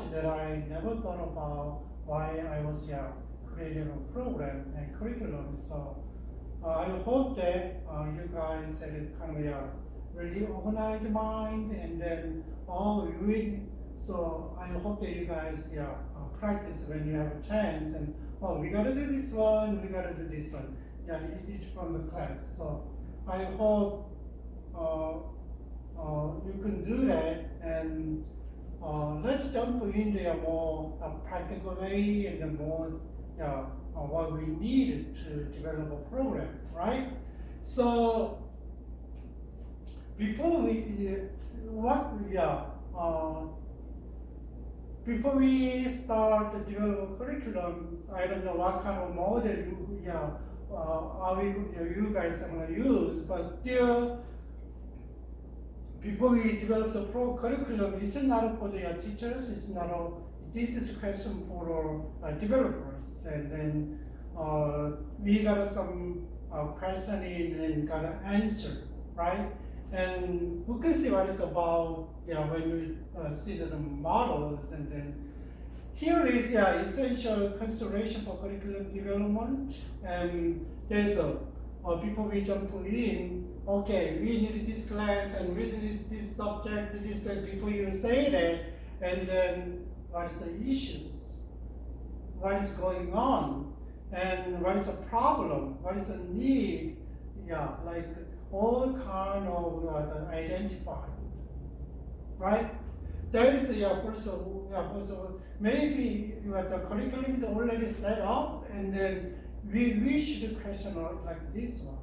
much that I never thought about why I was creating a program and curriculum. So I hope that you guys had a kind of a really organized mind, and then so I hope that you guys practice when you have a chance, and we gotta do this one, we gotta do this one. Each from the class. So I hope you can do that, and let's jump into a more practical way and the more what we need to develop a program, right? So before we start to develop curriculums, I don't know what kind of model you guys are going to use, but still, before we develop the curriculum, it's not for the teachers, this is a question for developers, and then we got some questioning and got an answer, right? And we can see what it's about when we see the models, and then here is essential consideration for curriculum development, and there's before we jump in, okay, we need this class and we need this subject, before you say that, and then what's the issues, what is going on, and what is the problem, what is the need, like all kind of identified, right? That is also maybe the curriculum is already set up, and then we should question like this one.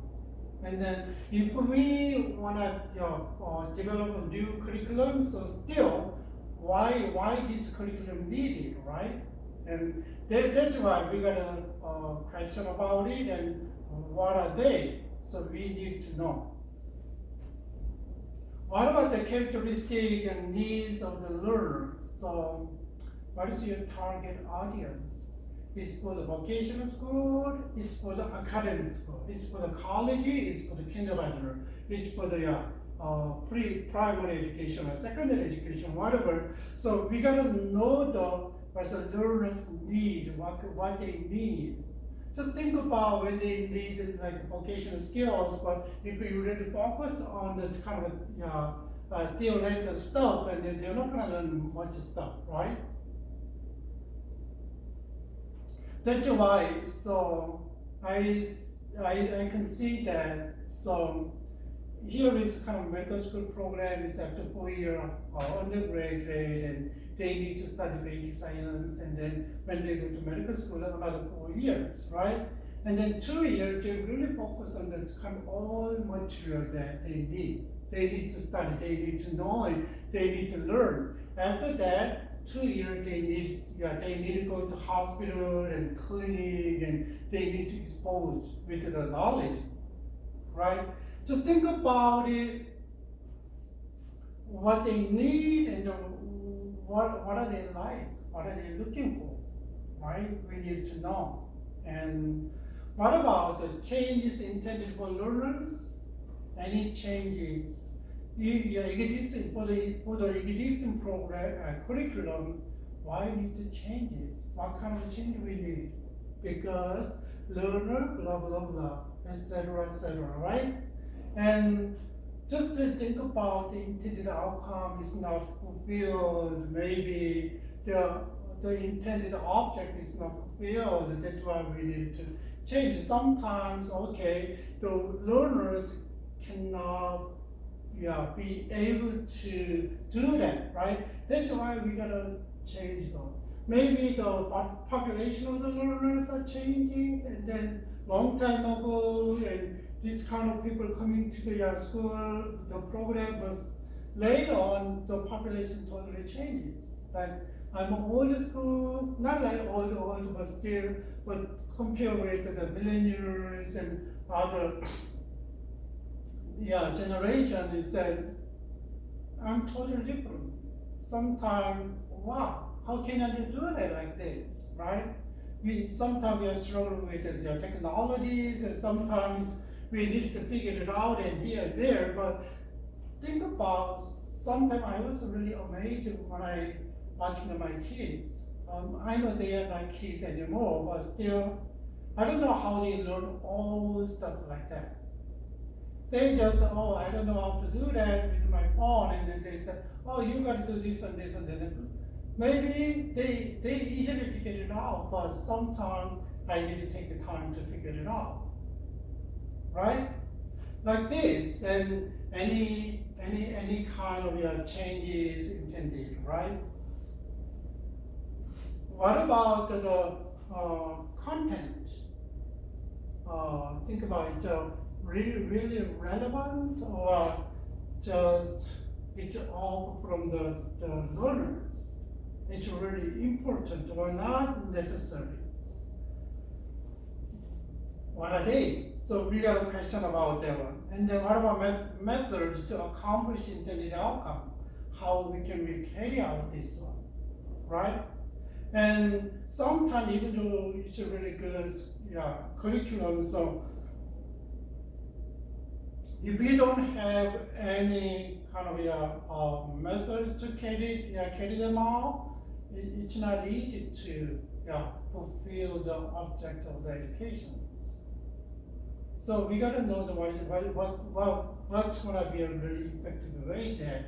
And then if we want to develop a new curriculum, so still, why this curriculum needed, right? And that's why we got a question about it, and what are they? So we need to know. What about the characteristic and needs of the learner? So what is your target audience? It's for the vocational school, it's for the academic school, it's for the college, it's for the kindergartner, it's for the pre-primary education or secondary education, whatever. So we gotta know what the learners need, what they need. Just think about when they need like vocational skills, but if we really focus on the kind of theoretical stuff, and then they're not gonna learn much stuff, right? That's why, so I can see that. So here is kind of medical school program is after 4 year undergraduate, and they need to study basic science, and then when they go to medical school, another 4 years, right? And then 2 years, they really focus on the kind of all material that they need. They need to study, they need to know it, they need to learn. After that, 2 years, they need to go to hospital and clinic, and they need to expose with the knowledge, right? Just think about it, what they need, and what are they like, what are they looking for, right? We need to know. And what about the changes intended for learners? Any changes? For the existing program curriculum, why need the changes? What kind of change we need? Because learner, blah blah blah, etc., right? And just to think about the intended outcome is not fulfilled. Maybe the intended object is not fulfilled. That's why we need to change. Sometimes, okay, the learners cannot be able to do that, right? That's why we gotta change them. Maybe the population of the learners are changing, and then long time ago, and this kind of people coming to the school, the program was later on, the population totally changes. Like I'm an old school, not like old, but still, but compared with the millennials and other generation, is that I'm totally different. Sometimes, wow, how can I do that like this, right? Sometimes we are struggling with the technologies, and sometimes we need to figure it out and here and there. But think about, sometimes I was really amazed when I watching my kids. I know they are not kids anymore, but still, I don't know how they learn all stuff like that. They just, oh, I don't know how to do that with my phone, and then they say, oh, you got to do this one, this one, this one. Maybe they easily figure it out, but sometimes I need to take the time to figure it out, right? Like this, and any kind of changes intended, right? What about the content? Think about it. Really relevant, or just it's all from the learners? It's really important or not necessary. What are they? So we got a question about that one. And then what about methods to accomplish intended outcome? How we can really carry out this one, right? And sometimes even though it's a really good curriculum, so if we don't have any kind of methods to carry them out, it's not easy to fulfill the object of the education. So we gotta know what's gonna be a really effective way that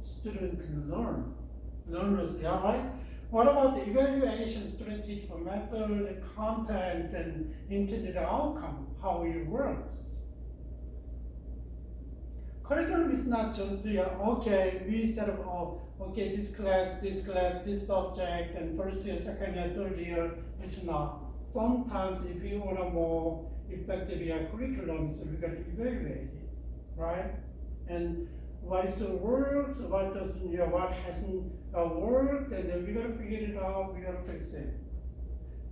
student can learn. Learners, right? What about the evaluation strategy for method, content, and intended outcome? How it works? Curriculum is not just okay, we set up, okay, this class, this subject, and first year, second year, third year. It's not. Sometimes if you want a more effective curriculum, so we got to evaluate it, right? And what is worked, what doesn't, what hasn't worked, and then we got to figure it out, we got to fix it.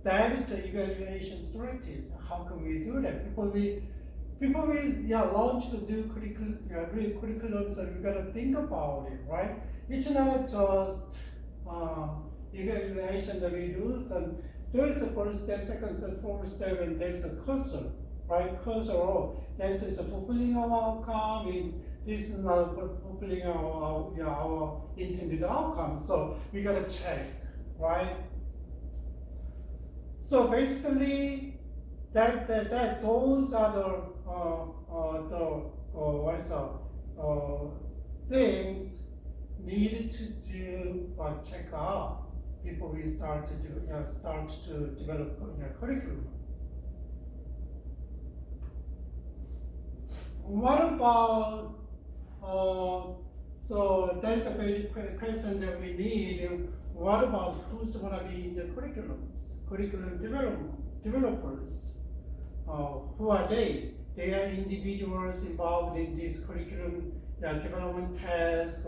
That is the evaluation strategies. How can we do that? Before we launch to do curriculum, so we gotta think about it, right? It's not just evaluation that we do. Then there is a first step, second step, fourth step, and there's a cursor, right? Cursor. This is a fulfilling our outcome. And this is not fulfilling our intended outcome. So we gotta check, right? So basically, those are the things needed to do or check out before we start to develop curriculum. What about so that's a basic question that we need. What about who's going to be in the curriculums? Curriculum developers. Who are they? They are individuals involved in this curriculum development task.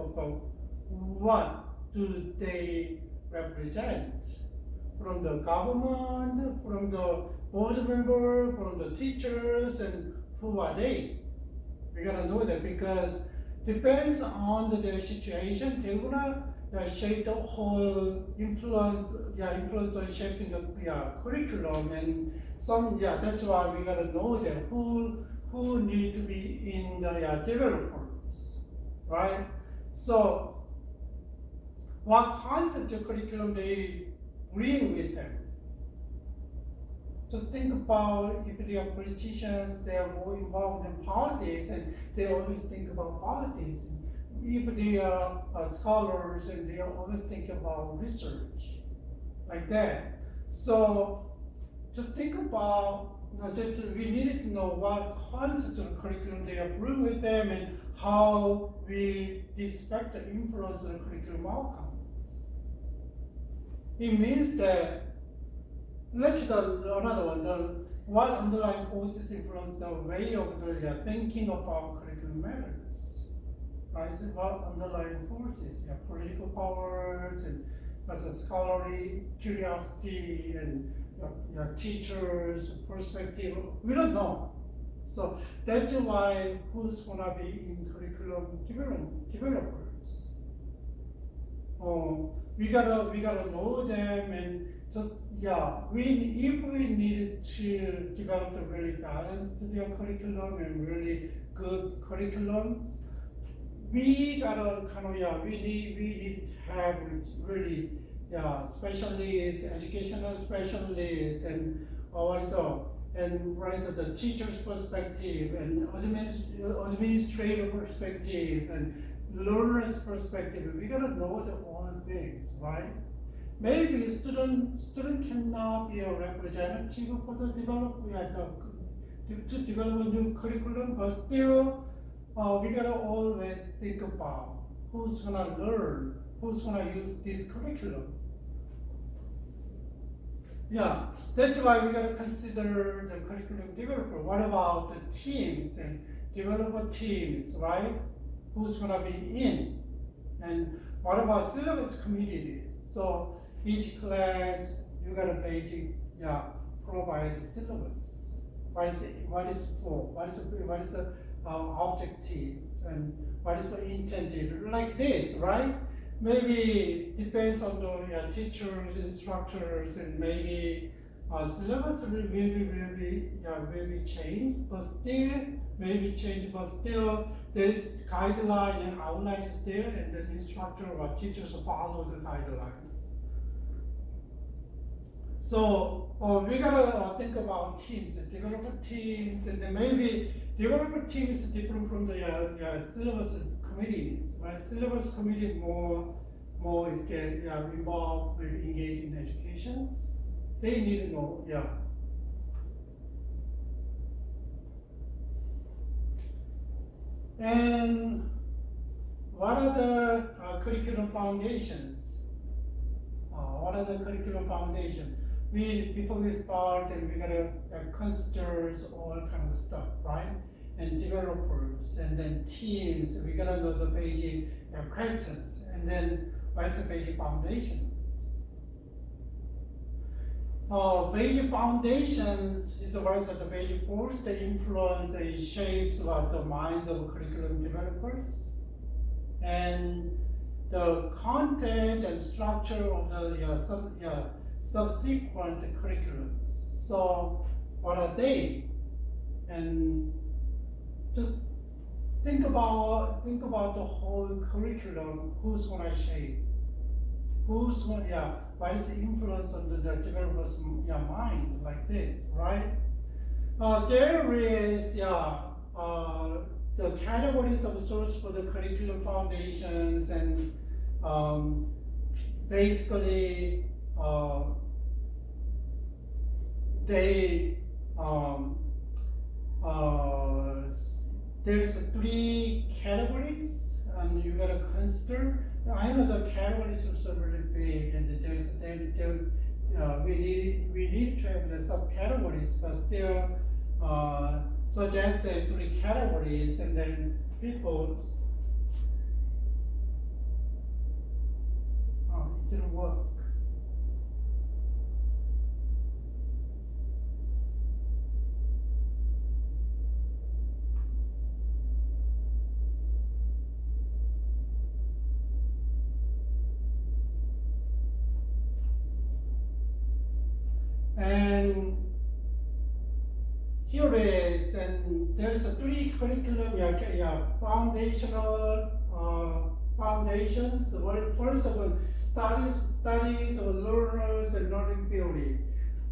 What do they represent? From the government, from the board member, from the teachers, and who are they? We gotta know that, because depends on their situation, they're gonna shape the whole influence on shaping the curriculum, and that's why we gotta know that who need to be in the developers, right? So what concept of curriculum they bring with them? Just think about if they are politicians, they are more involved in politics, and they always think about politics. If they are scholars, and they always think about research, like that. So just think about, we needed to know what concept of curriculum they are bringing with them, and how we expect the influence of the curriculum outcomes. It means that, let's do another one. What underlying forces influence the way of the thinking about curriculum matters? Right? So what underlying forces? Political powers, and scholarly curiosity, and teachers' perspective. We don't know. So that's why who's gonna be in curriculum developers? We gotta know them, and just if we needed to develop a really balanced curriculum and really good curriculums, we gotta kind of we need to have really specialists, educational specialists, and what is the teacher's perspective and administrator perspective and learner's perspective. We gotta know the all things, right? Maybe student cannot be a representative for the to develop a new curriculum, but still we gotta always think about who's gonna learn, who's gonna use this curriculum. Yeah, that's why we gotta consider the curriculum developer. What about the teams and developer teams, right? Who's gonna be in? And what about syllabus communities? So each class you gotta provide syllabus. What is for? What is the objectives and what is the intended? Like this, right? Maybe depends on the teachers, instructors, and maybe syllabus will be changed, but still there is guideline and outline is there, and the instructor or teachers follow the guidelines. So we gotta think about teams, developer teams, and then maybe developer teams is different from the syllabus committees. Right? Syllabus committee more is involved with engaged in educations. They need to know, And what are the curriculum foundations? What are the curriculum foundations? Before we start, and we gotta consider all kind of stuff, right? And developers, and then teams. We gotta know the basic questions, and then what's the basic foundations? Basic foundations is what is the basic force that influence and shapes the minds of curriculum developers, and the content and structure of the subsequent curriculums. So what are they? And just think about the whole curriculum. Who's gonna shape? What is the influence on the developer's mind like this, right? There is the categories of source for the curriculum foundations, and basically there's 3 categories, and you gotta consider. I know the categories are so really big, and we need to have the subcategories, but still suggest the 3 categories, and then it didn't work. And here is, and there's 3 curriculum foundations. First of all, studies of learners and learning theory.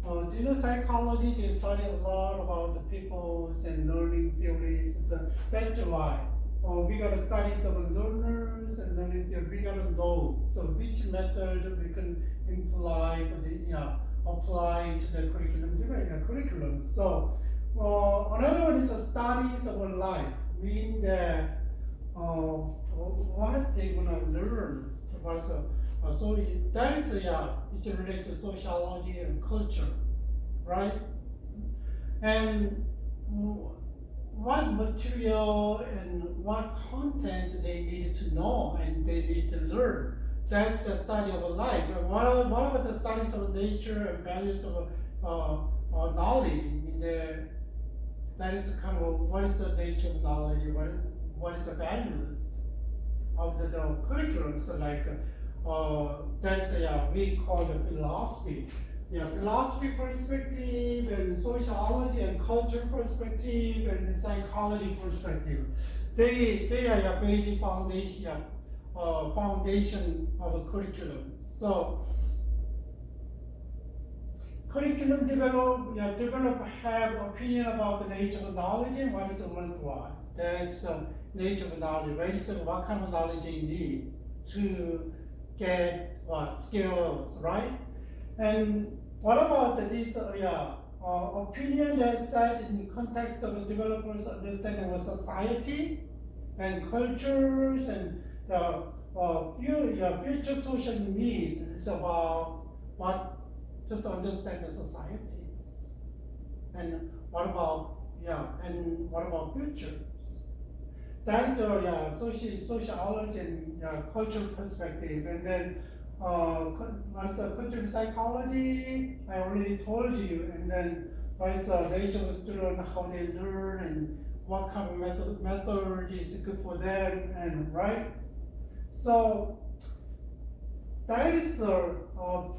Do you know psychology? They study a lot about the people's and learning theories. That's why we gotta study some learners and learning theory. We gotta know which method we can apply to the curriculum. So another one is the studies of life, meaning that what they're gonna learn. So that is it's related to sociology and culture, right? And what material and what content they need to know and they need to learn. That's the study of life. What about the studies of nature and values of knowledge? That is kind of what is the nature of knowledge? What is the values of the curriculum? So that's we call the philosophy. Philosophy perspective and sociology and culture perspective and psychology perspective. they are your basic foundation of a curriculum. So curriculum develop have opinion about the nature of knowledge and what is worthwhile. That's the nature of knowledge. What kind of knowledge you need to get what skills, right? And what about this opinion that's set in the context of the developers' understanding of society and cultures and future social needs. It's about what just understand the societies. And what about futures? That's sociology and cultural perspective. And then what's cultural psychology? I already told you. And then what's the nature of the student, how they learn, and what kind of method is good for them, and right? So that is the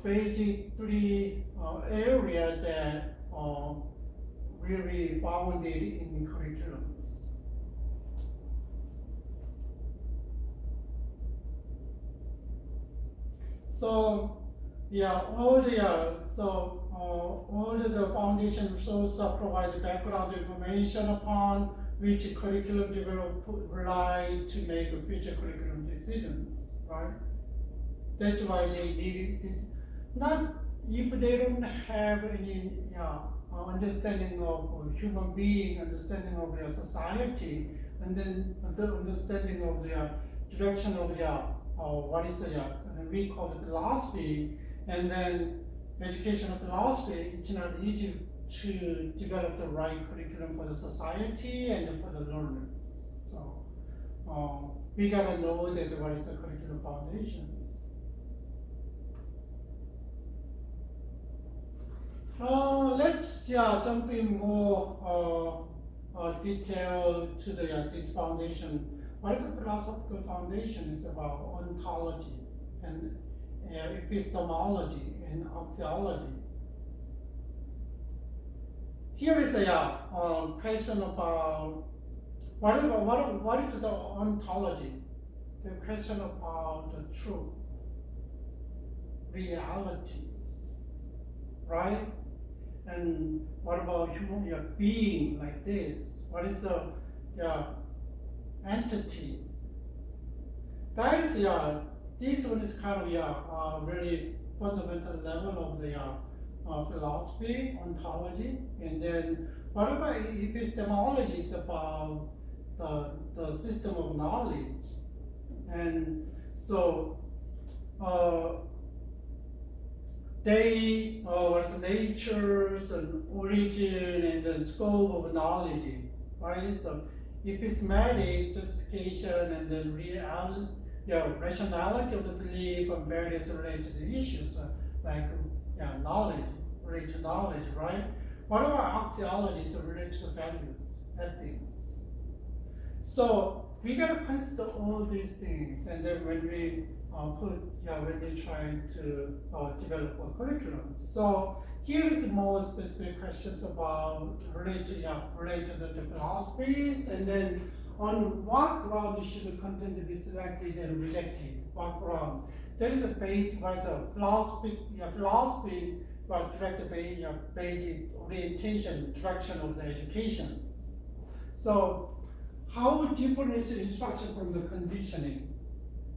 basic three area that really founded in curriculums. So all the foundation sources provide background information upon which curriculum developers rely to make future curriculum decisions, right? That's why they need it. Not if they don't have any understanding of human being, understanding of their society, and then the understanding of their direction of their we call it philosophy, and then educational philosophy. It's not easy to develop the right curriculum for the society and for the learners. So we gotta know that what is the curriculum foundations. Let's jump in more detail to this foundation. What is a philosophical foundation? It's about ontology and epistemology and axiology. Here is a question about what is the ontology? The question about the truth, realities, right? And what about human being like this? What is the entity? That is this one is kind of really fundamental level of the philosophy, ontology, and then what about epistemology is about the system of knowledge, and so what's the natures and origin and the scope of knowledge, right? So epistemic justification and then rationality of the belief on various related issues like knowledge, related to knowledge, right? What about axiology, so related to values, ethics? So we gotta consider all these things, and then when we when we try to develop a curriculum. So here is more specific questions about related to the philosophies, and then on what ground should the content be selected and rejected? What ground? There is a basic philosophy, but direct basic orientation, direction of the education. So how different is the instruction from the conditioning?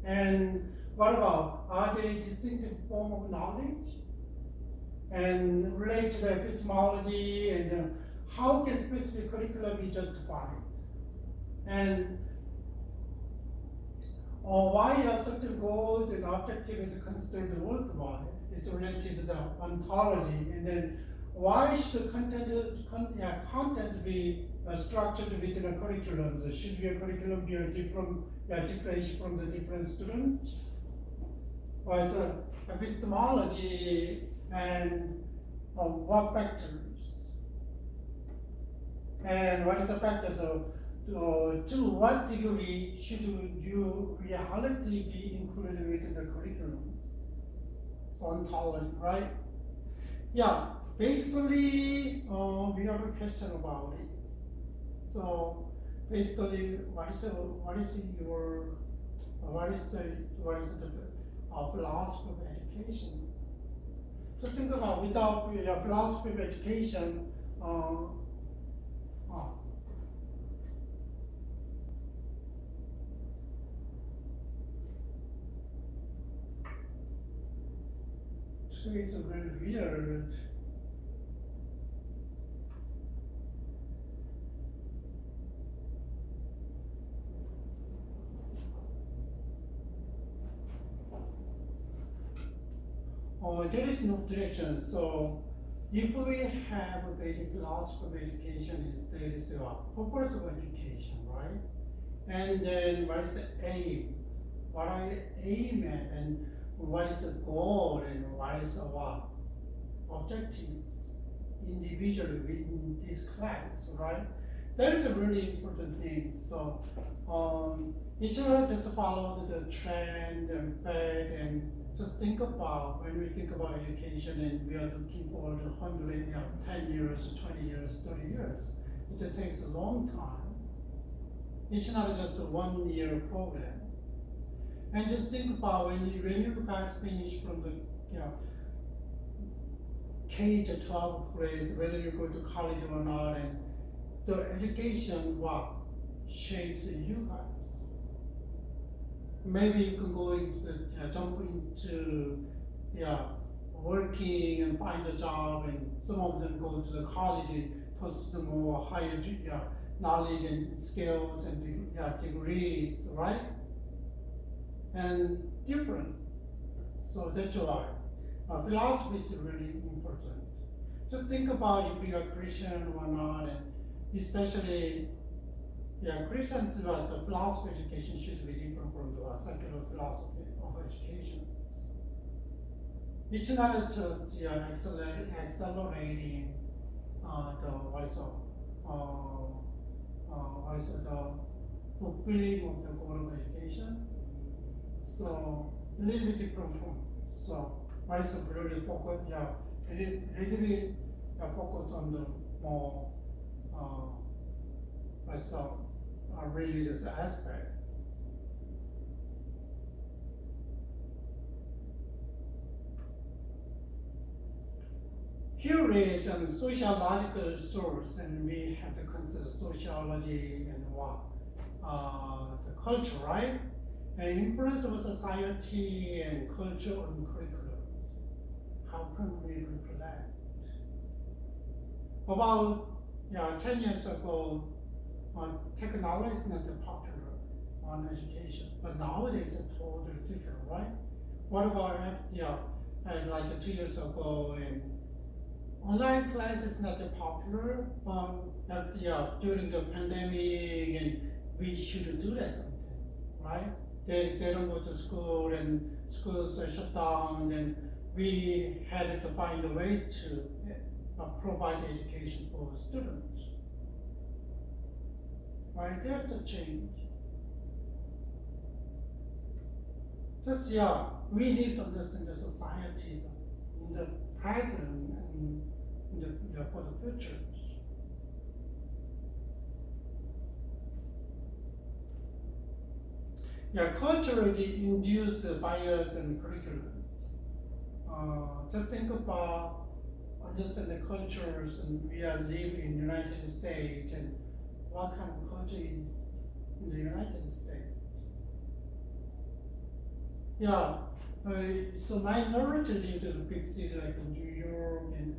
And what about, are they distinctive form of knowledge? And relate to the epistemology, and how can specific curricula be justified? And why are certain goals and objectives considered worthwhile? It's related to the ontology. And then why should the content be structured within a curriculum? So should a curriculum be differentiated from the different students? Or is epistemology and what factors? And what is the factors of to what degree should reality be included within the curriculum? So ontology, right? Yeah, basically we have a question about it. So basically what is the philosophy of education? Just think about without your philosophy of education, it's really weird. There is no direction. So if we have a basic philosophy of education, there is a purpose of education, right? And then what is the aim? What I aim at, and what is the goal, and what is our objectives individually within this class, right? That is a really important thing. So each of us just follow the trend and fad, and just think about when we think about education and we are looking for the 100, 10 years, 20 years, 30 years. It takes a long time. It's not just a 1 year program. And just think about when you guys finish from the K to 12th grades, whether you go to college or not, and the education shapes you guys. Maybe you can go into jump into working and find a job, and some of them go to the college and pursue more higher knowledge and skills and degrees, right? And different. So that's why philosophy is really important. Just think about if you are Christian or not, and especially Christians, the philosophy of education should be different from the secular philosophy of education. It's not just accelerating the fulfilling of the goal of education. So a little bit different from what is really focus? Really focus on the more religious aspect. Here is a sociological source, and we have to consider sociology and the culture, right? And influence of society and culture on curriculums. How can we reflect? About 10 years ago, technology is not popular on education, but nowadays it's totally different, right? What about like 2 years ago, and online class is not popular, but during the pandemic, and we should do that something, right? They don't go to school, and schools are shut down, and we had to find a way to provide education for students. Right, there's a change. Just we need to understand the society in the present and for the future. Culturally induced bias and curriculums. Just think about understand the cultures, and we are living in the United States, and what kind of culture is in the United States. So minority lived in a big city like New York and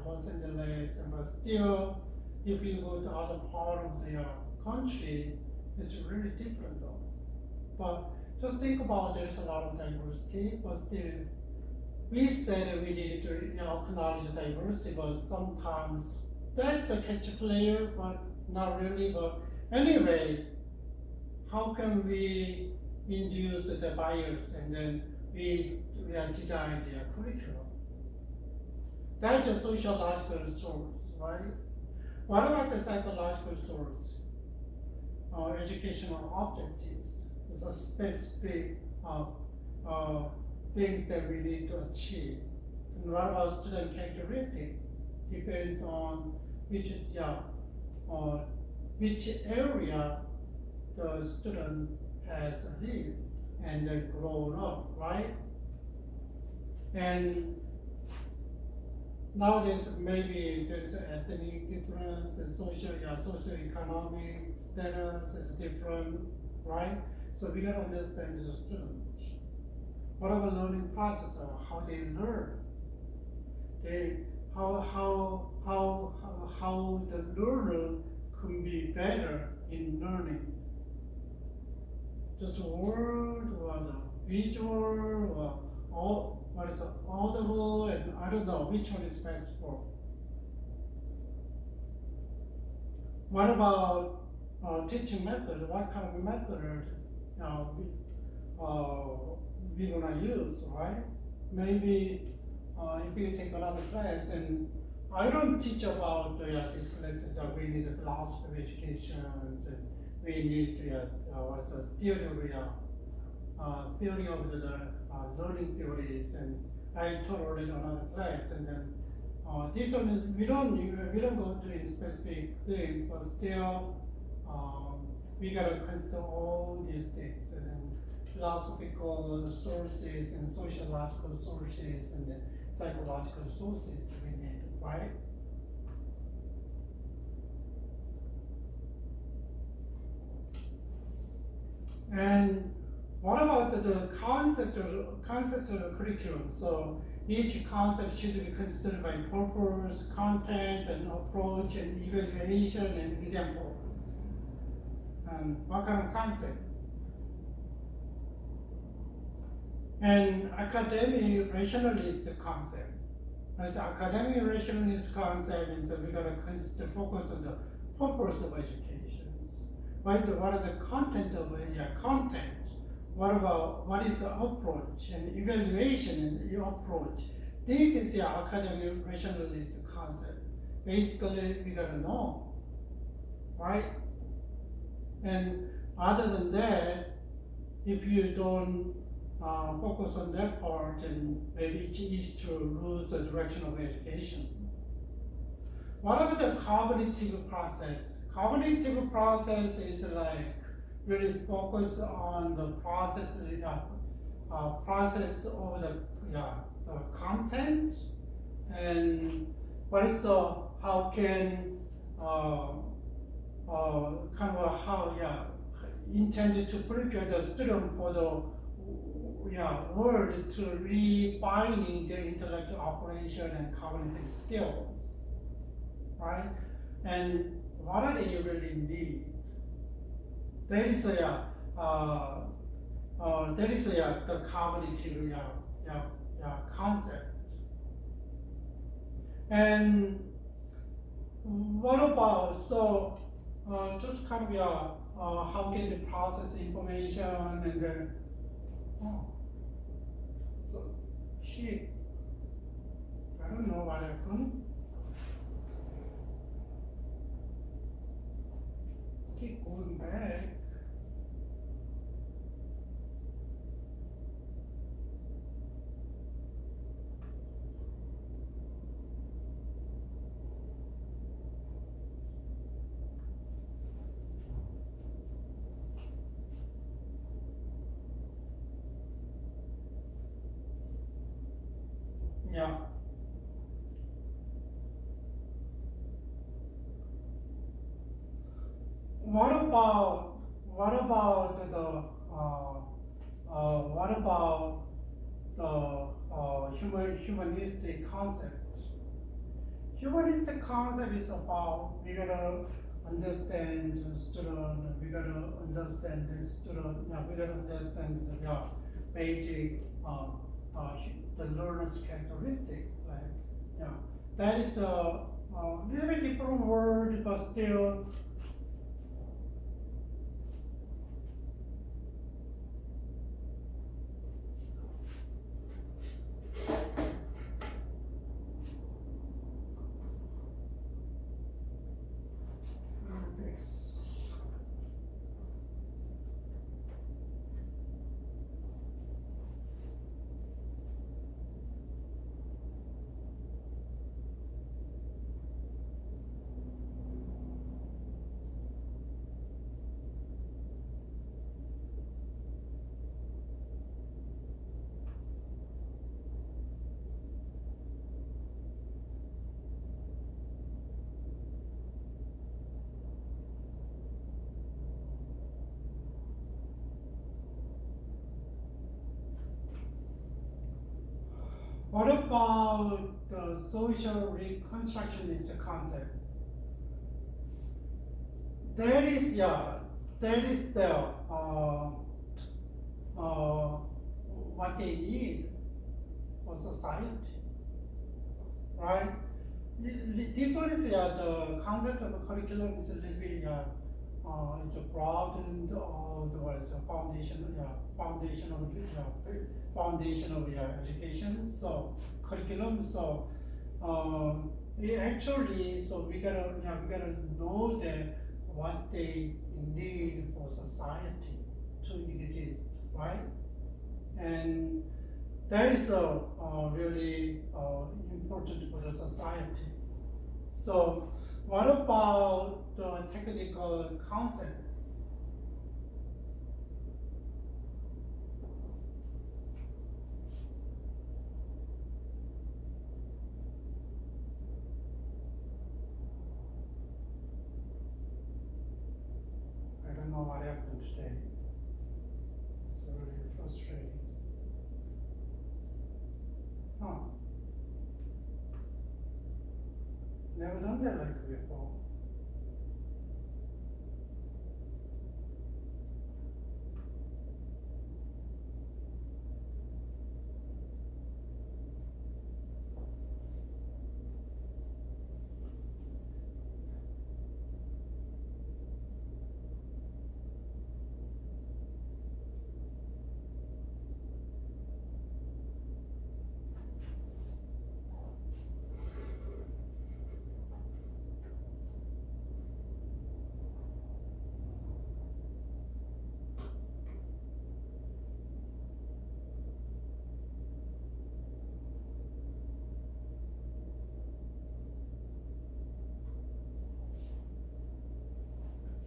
Los Angeles, but still, if you go to other part of the country, it's really different though. But just think about there's a lot of diversity, but still, we said that we needed to acknowledge diversity, but sometimes that's a catch player, but not really. But anyway, how can we induce the bias, and then we design the curriculum? That's a sociological source, right? What about the psychological source? Educational objectives. It's a specific things that we need to achieve. And what about student characteristic? Depends on which is which area the student has lived and grown up, right? And nowadays, maybe there's an ethnic difference and socio-economic status is different, right? So we gotta understand the student. What about learning process of how they learn? How the learner could be better in learning. Just word or the visual or all. What is audible, and I don't know which one is best for. What about teaching method? What kind of method we're gonna use, right? Maybe if you take another class, and I don't teach about these classes that we need philosophy of education, and we need what's the theory of the learning theories, and I taught already another class, and then this one we don't go to specific things, but still we gotta consider all these things, and then philosophical sources and sociological sources and the psychological sources we need, right? And what about the concept of the curriculum? So each concept should be considered by purpose, content, and approach, and evaluation, and examples. And what kind of concept? And academic rationalist concept. As academic rationalist concept is we gotta focus on the purpose of education. What are the content of content? What is the approach and evaluation and the approach? This is the academic rationalist concept. Basically, we gotta know, right? And other than that, if you don't focus on that part, then maybe it's easy to lose the direction of education. What about the cognitive process? Cognitive process is like really focus on the process of the content, and what is how can intended to prepare the student for the word to refining their intellectual operation and cognitive skills, right? And what do they really need? That is the cognitive concept. And what about just kind of how can they process information, and then so here I don't know what happened. Keep going back. Yeah. What about the humanistic concept? Humanistic concept is about we gotta understand the student, we gotta understand the basic the learner's characteristic. That is a little bit different word, but still. What about the social reconstructionist concept? That is the what they need for society, right? This one is the concept of a curriculum is a little bit broadened the foundation of education. So curriculum. So actually, so we gotta know that what they need for society to exist, right? And that is really important for the society. So what about the technical concept? I don't know what happened today. It's really frustrating. Huh. Never done that like before.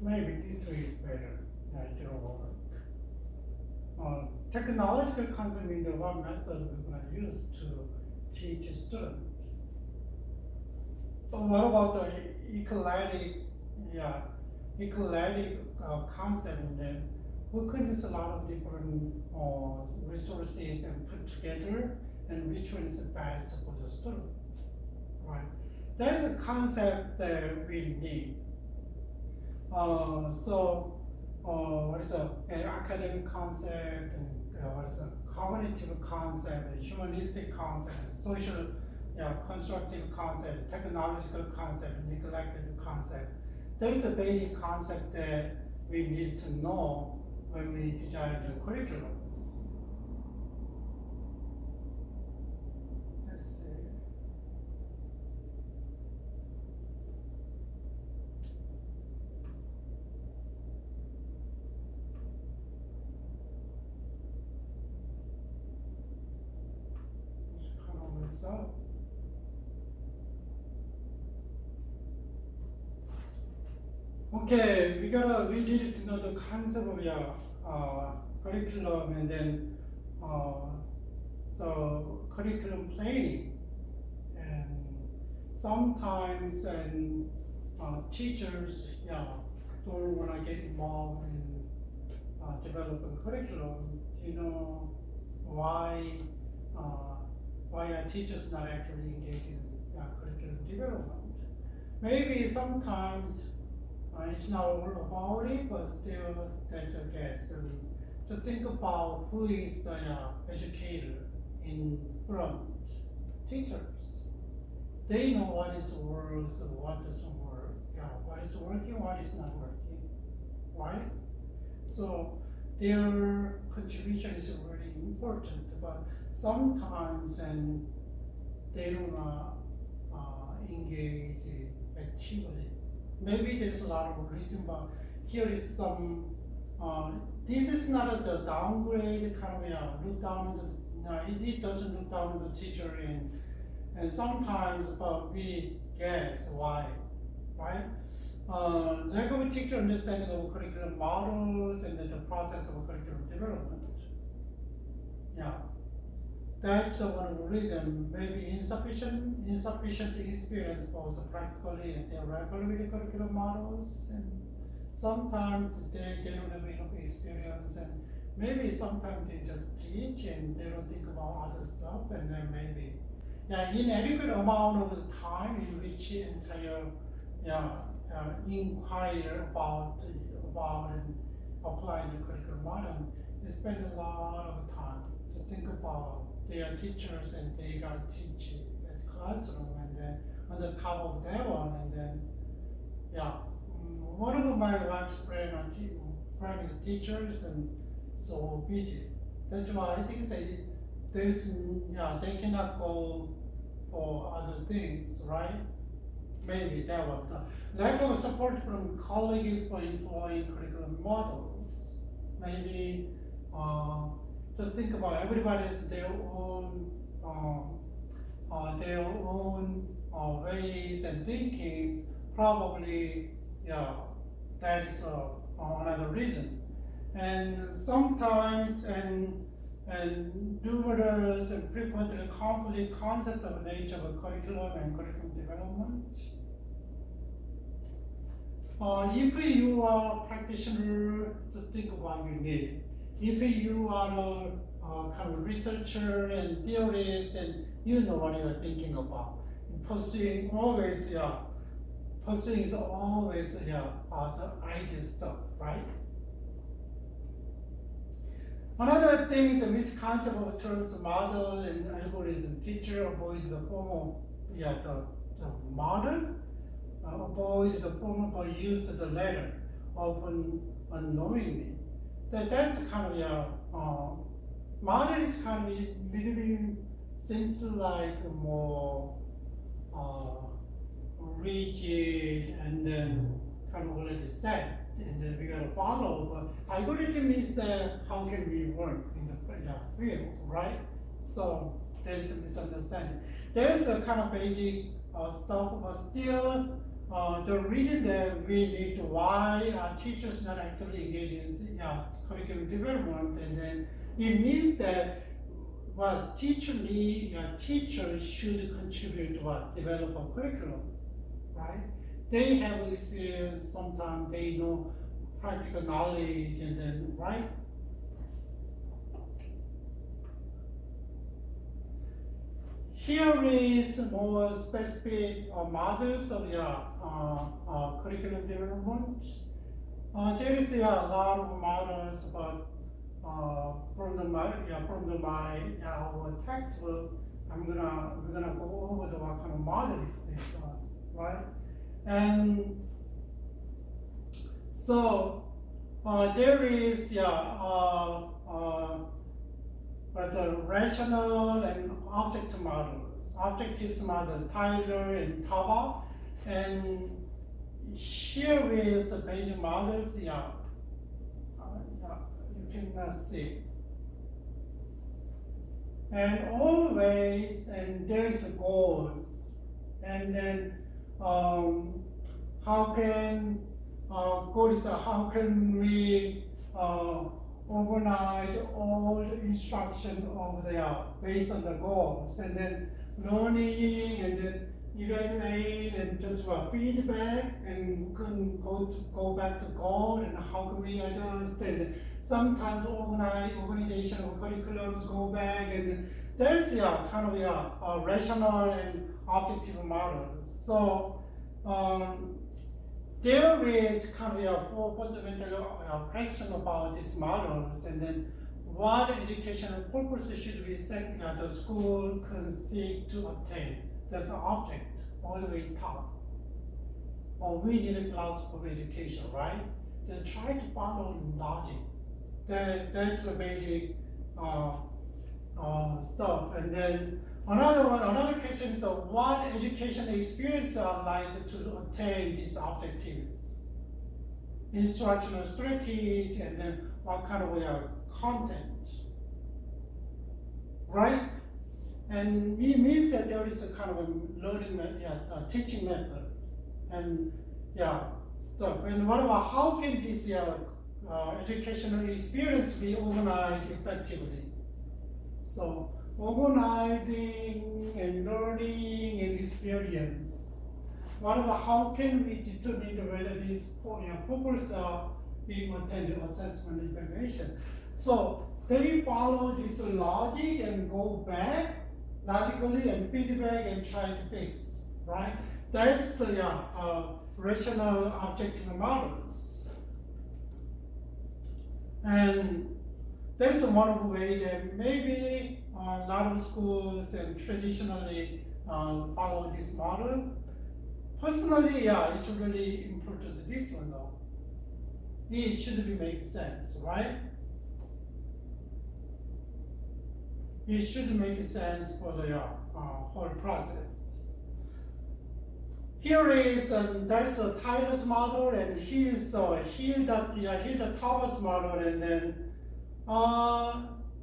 Maybe this way is better. It will work. Technological concept means what method we're going to use to teach students. But what about the eclectic concept? And then we could use a lot of different resources and put together, and which one is the best for the student, right? That is a concept that we need. What is an academic concept, and what is a cognitive concept, a humanistic concept, social, constructive concept, technological concept, neglected concept. That is a basic concept that we need to know when we design the curriculums. Let's see. So, okay, we need to know the concept of curriculum, and then so curriculum planning, and sometimes teachers don't want to get involved in developing curriculum. Do you know why? Why are teachers not actually engaged in curriculum development? Maybe sometimes it's not all about it, but still that's okay. So just think about who is the educator in front. Teachers. They know what is works and what doesn't work. What is working, what is not working, right? So their contribution is really important, but sometimes they don't engage actively. Maybe there's a lot of reason, but here is some. This is not the downgrade kind of look down. It doesn't look down on the teacher, and sometimes, but we guess why, right? Lack of teacher understanding of curriculum models and the process of curriculum development. That's one of the reasons. Maybe insufficient experience both practically and theoretically with the curriculum models, and sometimes they don't have enough experience, and maybe sometimes they just teach and they don't think about other stuff, and then maybe inadequate amount of time in which entire inquire about and applying the curriculum model. They spend a lot of time to think about their teachers and they got to teach at classroom, and then on the top of that one, and then one of my wife's friend is teachers and so busy. That's why I think they cannot go for other things, right? Maybe that one. The lack of support from colleagues for employing curriculum models. Maybe just think about everybody has their own ways and thinkings. Probably, that is another reason. And sometimes and numerous and frequently conflict concept of nature of curriculum and curriculum development. If you are a practitioner, just think of what you need. If you are a kind of researcher and theorist, then you know what you are thinking about. Pursuing is always the ideal stuff, right? Another thing is a misconception of terms model and algorithm. Teacher avoid the formal, the model, avoid the formal but use the latter, often unknowingly. That's kind of model is kind of little bit seems like more rigid and then kind of already set. And then we gotta follow. But algorithm is how can we work in the field, right? So there is a misunderstanding. There is a kind of basic stuff, but still the reason that we need to why teachers not actively engage in curriculum development, and then it means that what teachers should contribute to what develop a curriculum, right? They have experience, sometimes they know practical knowledge, and then, right? Here is more specific models of curriculum development. There is a lot of models, but from our textbook, we're gonna go over what kind of model is this, right? And so there is rational and objective models. Objectives model Tyler and Taba, and here is the basic models. You can see. And always, and there's goals, and then how can we organize all the instruction over there based on the goals, and then learning, and then evaluate, and just feedback, and can go back to goal, and how can we adjust, and sometimes organization of curriculums go back, and there's kind of a rational and objective model. So there is kind of a fundamental question about these models, and then what educational purposes should we set the school can seek to obtain. That's the object, all the way top. We need a philosophy of education, right? They try to follow logic. That's the basic stuff. And then another question is what educational experience are like to attain these objectives? Instructional strategy, and then what kind of content, right? And it means that there is a kind of a learning, teaching method, and stuff. And what about how can this educational experience be organized effectively? So organizing and learning and experience. What about how can we determine whether these purposes are being attended, assessment, evaluation? So they follow this logic and go back logically and feedback and try to fix, right? That's the rational objective models. And there's one way that maybe a lot of schools and traditionally follow this model. Personally, it's really important this one though. It should be make sense, right? It should make sense for the whole process. Here is that's a Tyler's model, and here the Thomas model, and then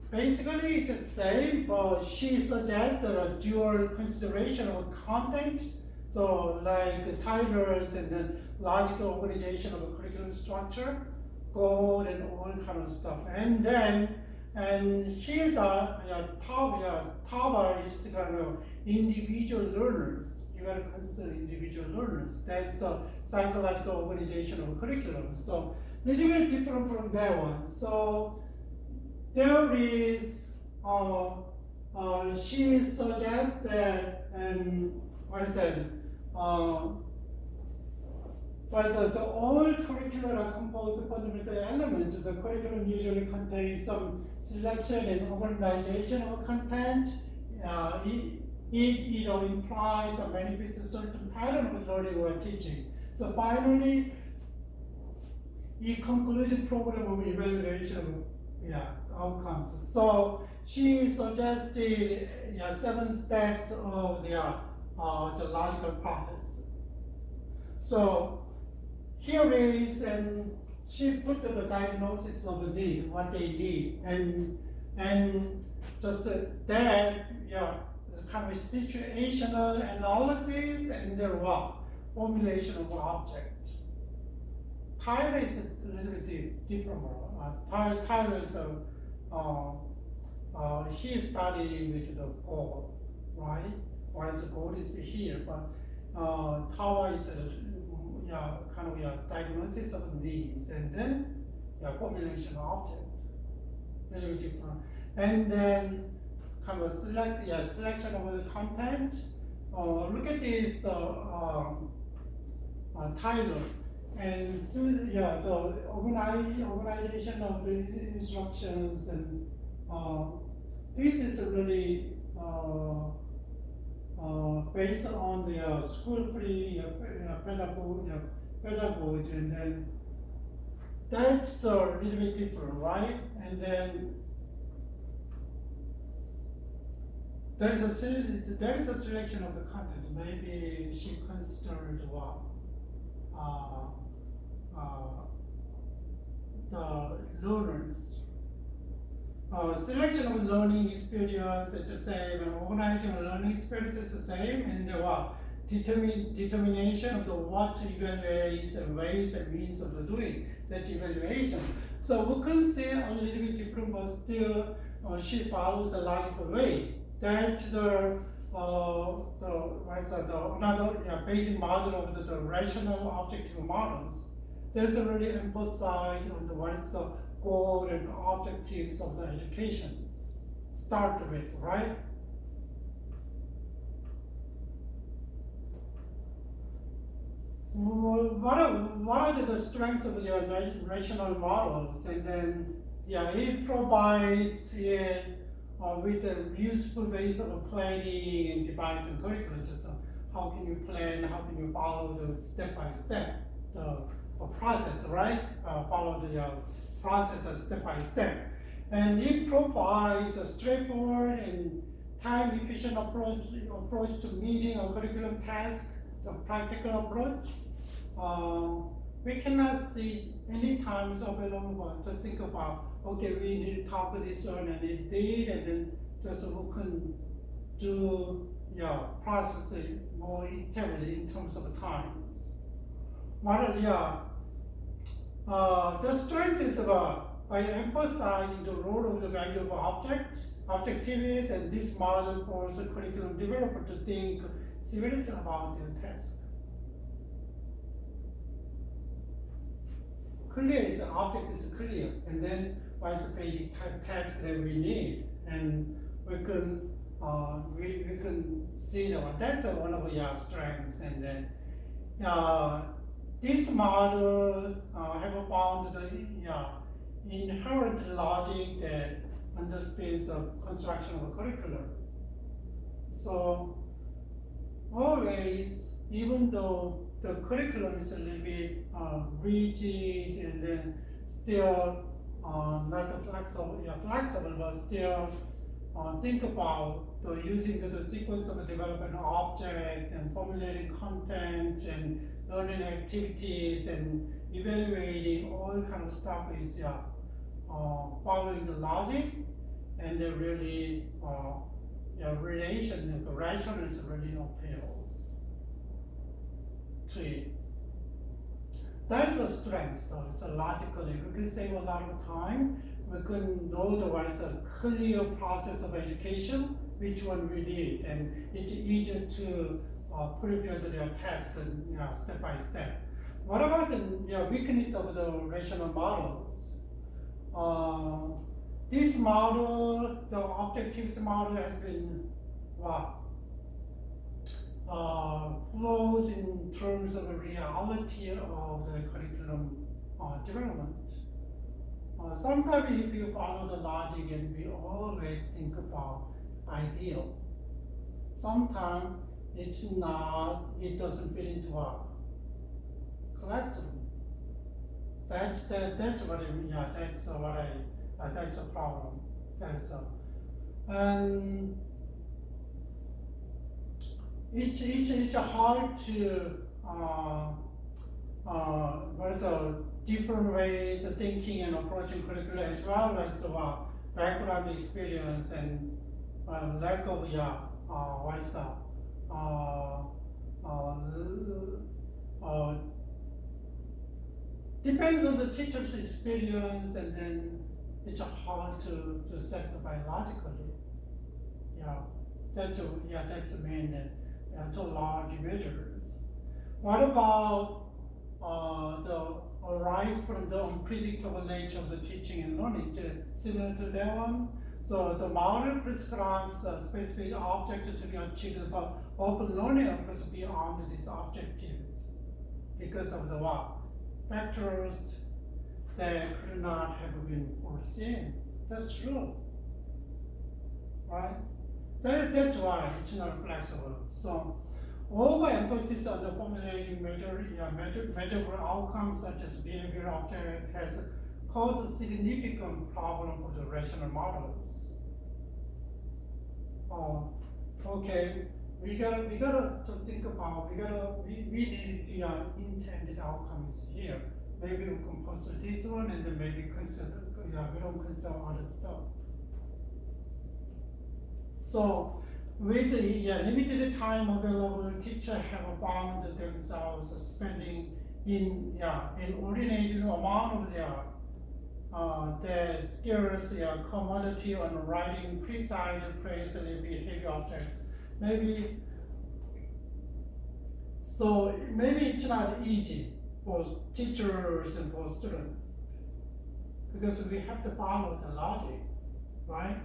basically it's the same, but she suggested a dual consideration of content. So like Tyler's and then logical organization of a curriculum structure, goal and all kind of stuff. And then here the top is kind of individual learners. You gotta consider individual learners. That's a psychological organization of curriculum. So a little bit different from that one. So there is she suggests that the all curriculum are composed of fundamental elements. The curriculum usually contains some selection and organization of content. It implies or manifests a certain pattern of learning or teaching. So finally, it concludes the program of evaluation of outcomes. So she suggested 7 steps of the logical process. So here is, and she put the diagnosis of the need, what they need, and just that, kind of situational analysis and their formulation of object. Tyler is a little bit different. Tyler is he studied with the goal, right? Whereas the goal is here, but Tawa is kind of diagnosis of needs, and then formulation of object, little bit different. And then kind of selection of the content. Look at this Tyler, and so, the organization of the instructions, and this is really based on the school-free pedagogy, and then that's a little bit different, right? And then there is a selection of the content. Maybe she considered the learners. Selection of learning experience is the same, and organizing a learning experience is the same, and determination of what to evaluate and ways and means of doing that evaluation. So we can say a little bit different, but still she follows a logical way. That's the another basic model of the rational objective models. There's a really emphasis on what is the goal and objectives of the education. Start with, right? What are the strengths of your rational models? And then, it provides with a useful ways of planning and devising curriculum. Just how can you plan, how can you follow the step-by-step process, right? Follow the process step by step. And it provides a straightforward and time-efficient approach to meeting a curriculum task, the practical approach. We cannot see any times available, just think about, okay, we need to talk this one and it did, and then just who can do process it more intensely in terms of times. The strength is by emphasizing the role of the value of objectives, and this model forces a curriculum developer to think seriously about their task. Clear is object is clear, and then what's the basic task that we need, and we can see that that's one of our strengths. And then this model have found the inherent logic that understands the construction of a curriculum. So always, even though the curriculum is a little bit rigid and then still not flexible, but still think about using the sequence of development object and formulating content and learning activities and evaluating all kind of stuff is following the logic, and the really relation, the rationalness really appeals to it. That is a strength, though. It's a logically, we can save a lot of time. We can know what is a clear process of education, which one we need, and it's easier to prepare their task step by step. What about the weakness of the rational models? This model, the objectives model, has been flaws in terms of the reality of the curriculum development. Sometimes if you follow the logic, and we always think about ideal. Sometimes it's not, it doesn't fit into a classroom. That's what I mean. That's a problem. And it's hard to different ways of thinking and approaching curriculum, as well as the background experience and lack of depends on the teacher's experience, and then it's hard to set the biologically. That's the main two large measures. What about the arise from the unpredictable nature of the teaching and learning? Similar to that one. So the model prescribes a specific objective to be achieved, but open learning occurs beyond these objectives because of the factors that could not have been foreseen. That's true, right? That's why it's not flexible. So overemphasis on the formulating measurable outcomes such as behavior object has caused a significant problem for the rational models. Okay, we gotta just think about, we need the intended outcomes here. Maybe we can consider this one, and then maybe consider, we don't consider other stuff. So with the limited time available, teachers have found themselves spending inordinate amount of their skills, commodity on writing precise, praise, and behavior objects. Maybe it's not easy for teachers and for students, because we have to follow the logic, right?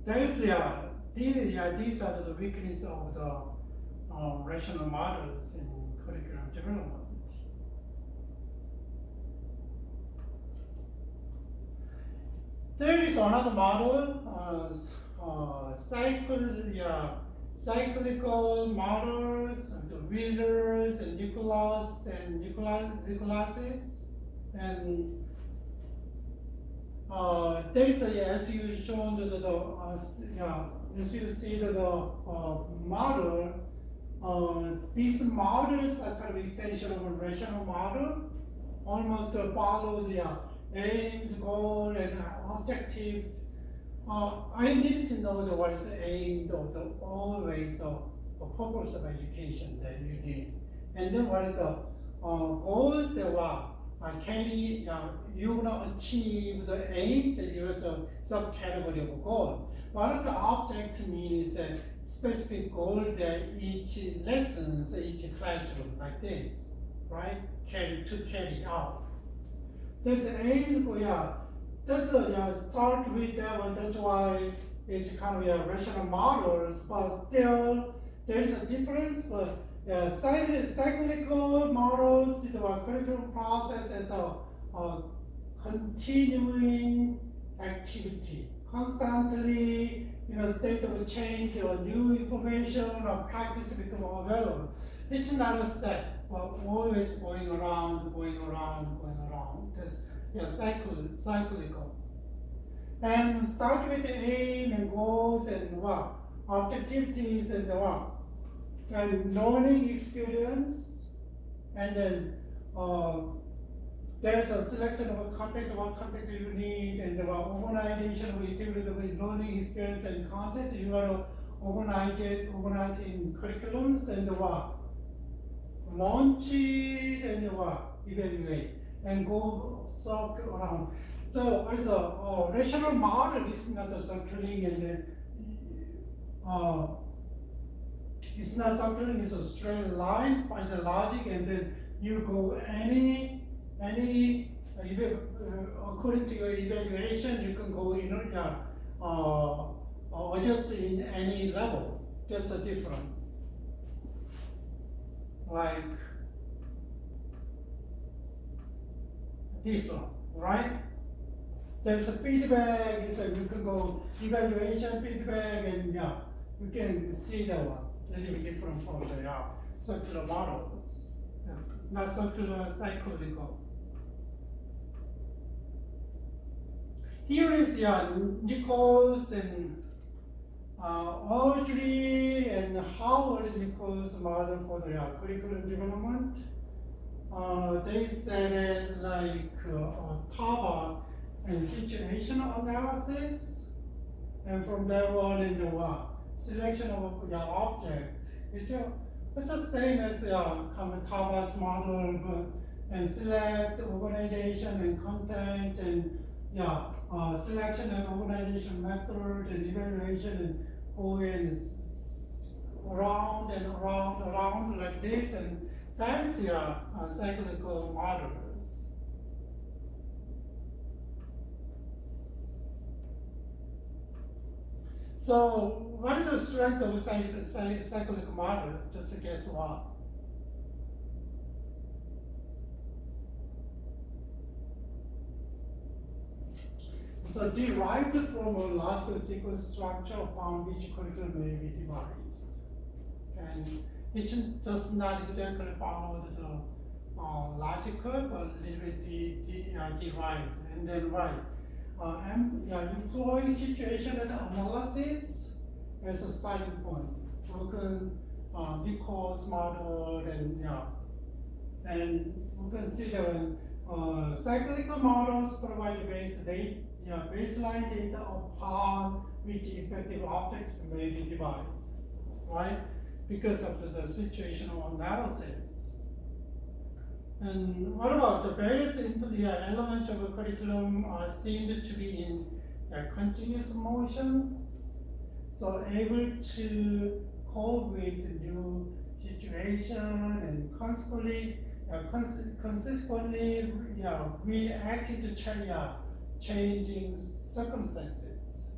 These are the weaknesses of the rational models in curriculum development. There is another model, cyclical models, the Wheelers and Nicolases, and there is as you shown as you see the model, these models are kind of extension of a rational model, almost follow the aims, goal, and objectives. I needed to know what is the aim of the always the purpose of education that you need, and then what is the goals that carry you wanna achieve the aims, and you have a subcategory of goal. What the object means that specific goal that each lessons, each classroom like this. right? Carry out. That's the aims for That's start with that one. That's why it's kind of rational models, but still there's a difference. But cyclical models, the curriculum process as a continuing activity, constantly, state of change or new information or practice become available. It's not a set, but always going around. That's cyclical. And start with the aim and goals and objectivities and and learning experience, and there's a selection of what content you need, and the organization of integrated learning experience and content. You got to organize it in curriculums and launch it and evaluate and go circle around. So as a rational model is not a circling and it's not circling, it's a straight line by the logic, and then you go any according to your evaluation, you can go adjust in any level. Just a different, like this one, right? There's a feedback, so you can go evaluation, feedback, and you can see that one. A little bit different from the circular models. It's not circular, cyclical. Here is Nichols and Audrey and Howard Nichols model for the curriculum development. They said it like TABA and situational analysis, and from there on in the selection of object. It's the same as TABA's model, and select organization and content and selection and organization method and evaluation and going around and around like this, and that is cyclical models. So what is the strength of a cyclical model? Just guess what? So derived from a logical sequence structure upon which curriculum may be devised. And it does not exactly follow the logical, but a little bit derived. And then employing situational analysis as a starting point. We can Nichols model and we consider cyclical models provide baseline data upon which effective objects may be devised, right? Because of the situational analysis. And what about the various elements of a curriculum are seemed to be in continuous motion, so able to cope with new situation and consequently reacting to changing circumstances.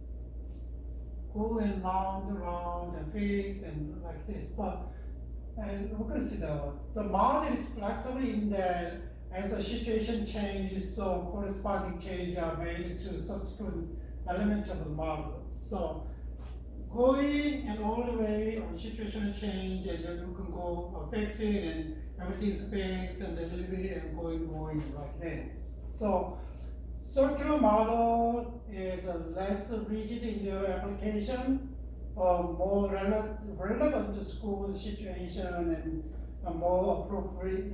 Going round and fix and like this, and we consider the model is flexible in that as a situation changes, so corresponding change are made to subsequent elements of the model. So going and all the way on situational change, and then we can go fix it and everything's fixed and a little bit and going like this. So circular model is less rigid in their application, more relevant to school situation, and more appropriate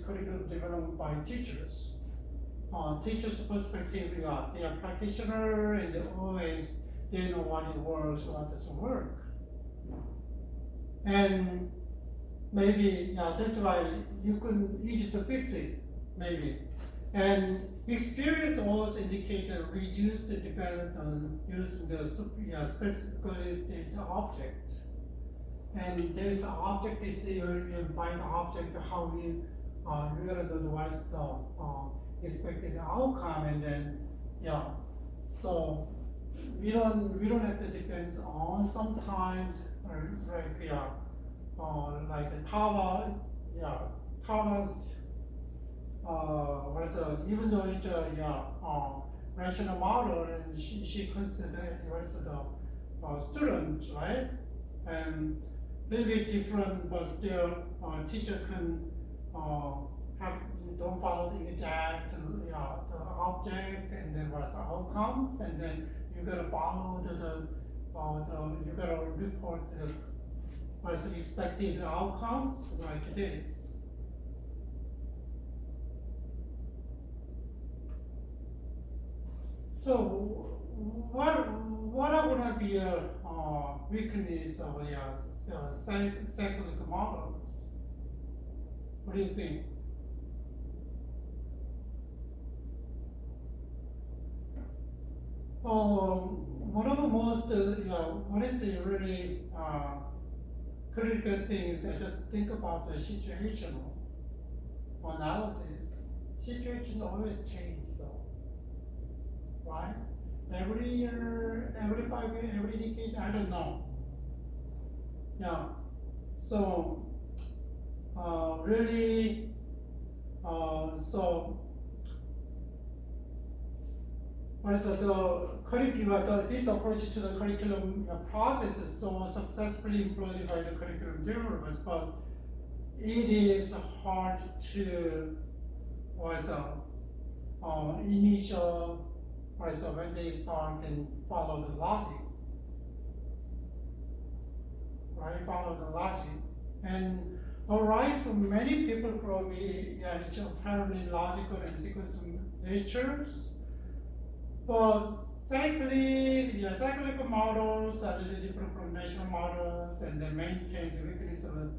curriculum development by teachers. Teachers' perspective, they are practitioner and they know what it works, what doesn't work. And maybe that's why you can easy to fix it, maybe. And experience also indicate a reduced dependence on using the specifically stated object. and there's an object is here, you find the object, how you you're gonna do what's the expected outcome, and then yeah. So we don't have to depend on sometimes like yeah, like the Tava, yeah, Tava's what's even though it's a yeah rational model, and she considered what's the student, right? And little bit different, but still teacher can have don't follow the exact yeah, the object and then what's the outcomes, and then you gotta follow the you gotta report the what's the expected outcomes like this. So what are gonna be a weakness of cyclic models? What do you think? One of the most, what is it really critical things that just think about the situational analysis. Situations always change though, right? Every year, every 5 years, every decade, I don't know. Yeah, so really, so what is the curriculum, this approach to the curriculum process is so successfully employed by the curriculum developers, but it is hard to, initial, when they start and follow the logic, right? Follow the logic. And arise from many people from which apparently logical and sequential natures. But cyclical models are a little different from rational models, and they maintain the weakness of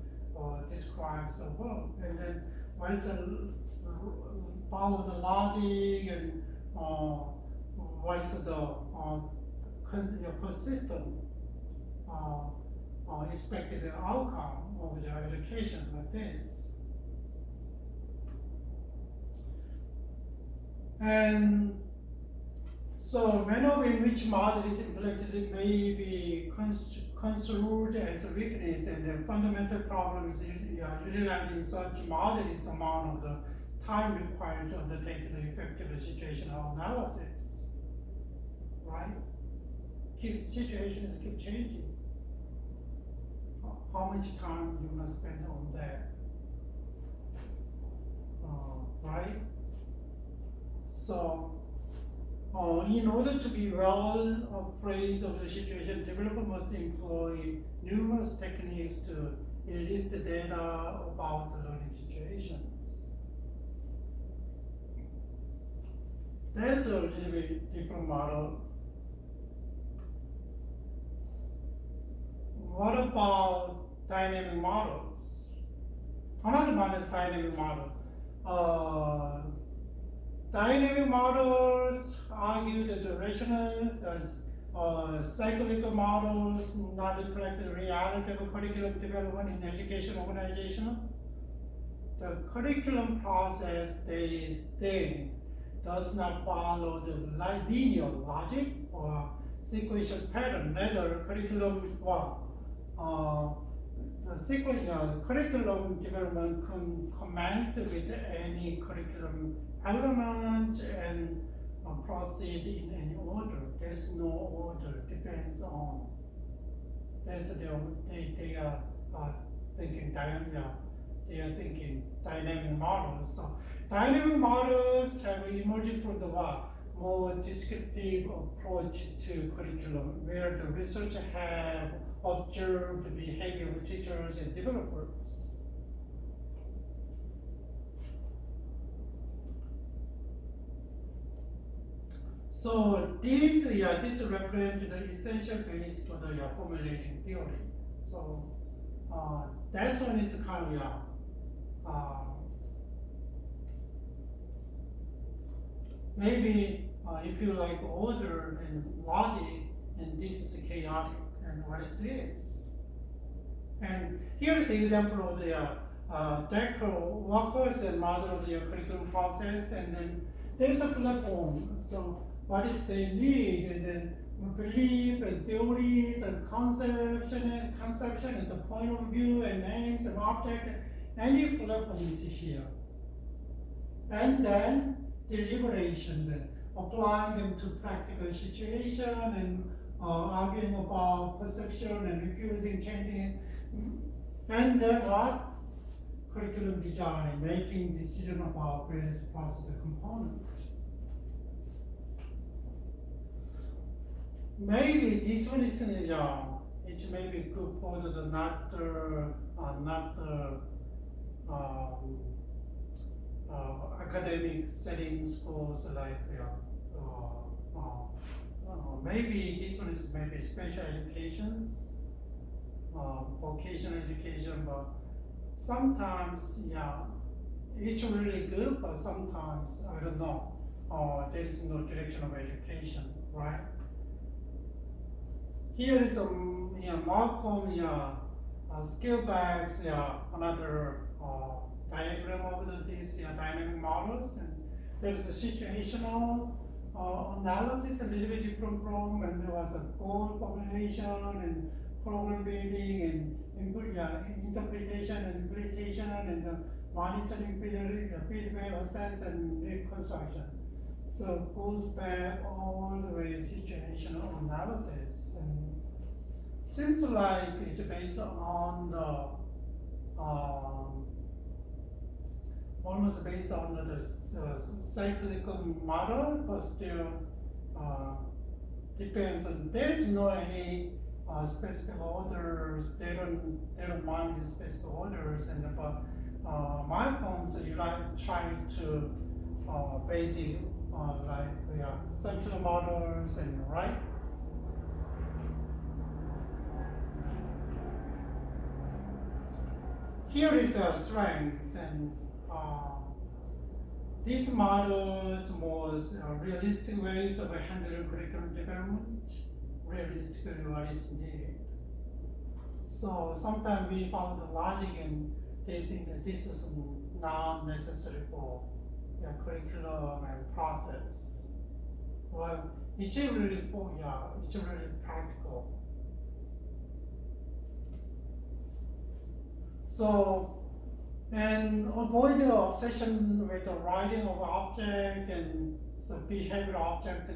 describes the world. And then what is follow the logic, and what is the persistent expected outcome of the education like this. And so manner in which model is implemented may be construed as a weakness, and the fundamental problem is utilizing such model is the amount of the time required to undertake the effective situational analysis, right? Situations keep changing. How much time you must spend on that, right? So, in order to be well appraised of the situation, developer must employ numerous techniques to elicit the data about the learning situations. That's a little bit different model. What about dynamic models? Another one is dynamic model. Dynamic models argue that the rational cyclical models not reflect the reality of curriculum development in education organization. The curriculum process they does not follow the linear logic or sequential pattern. Rather, curriculum curriculum development commenced with any curriculum element and proceed in any order. There's no order. Depends on. That's they are thinking they are thinking dynamic models. So dynamic models have emerged from the more descriptive approach to curriculum, where the research have observed the behavior of teachers and developers. So this represents the essential base for the formulating theory. So that one is kind of maybe if you like order and logic, and this is chaotic, and what is this? And here is an example of the Deco workers and model of the curriculum process, and then there's a platform. So what is they need, and then belief and theories and conception is a point of view and names and object. Any platform is here. And then deliberation, then applying them to practical situation and arguing about perception and refusing, changing. And then what? Curriculum design, making decision about various process components. Maybe this one is it may be good for the not the academic setting schools like maybe this one is maybe special educations, vocational education, but sometimes it's really good, but sometimes I don't know. There is no direction of education, right? Here is some Malcolm scale backs, another diagram of these dynamic models, and there's a situational analysis a little bit different from, and there was a goal formulation and problem building and interpretation and implementation and monitoring feedback, assess and reconstruction. So it goes back all the way situational analysis, and seems like it's based on the almost based on the cyclical model, but still depends on. There is no any specific orders. They don't mind the specific orders, and but my points you try to basic circular models and right. Here is strengths, and these models was realistic ways of handling curriculum development, realistically what is needed. So sometimes we found the logic and they think that this is not necessary for curriculum and process. Well, it's really practical. So, and avoid the obsession with the writing of object and so behavior object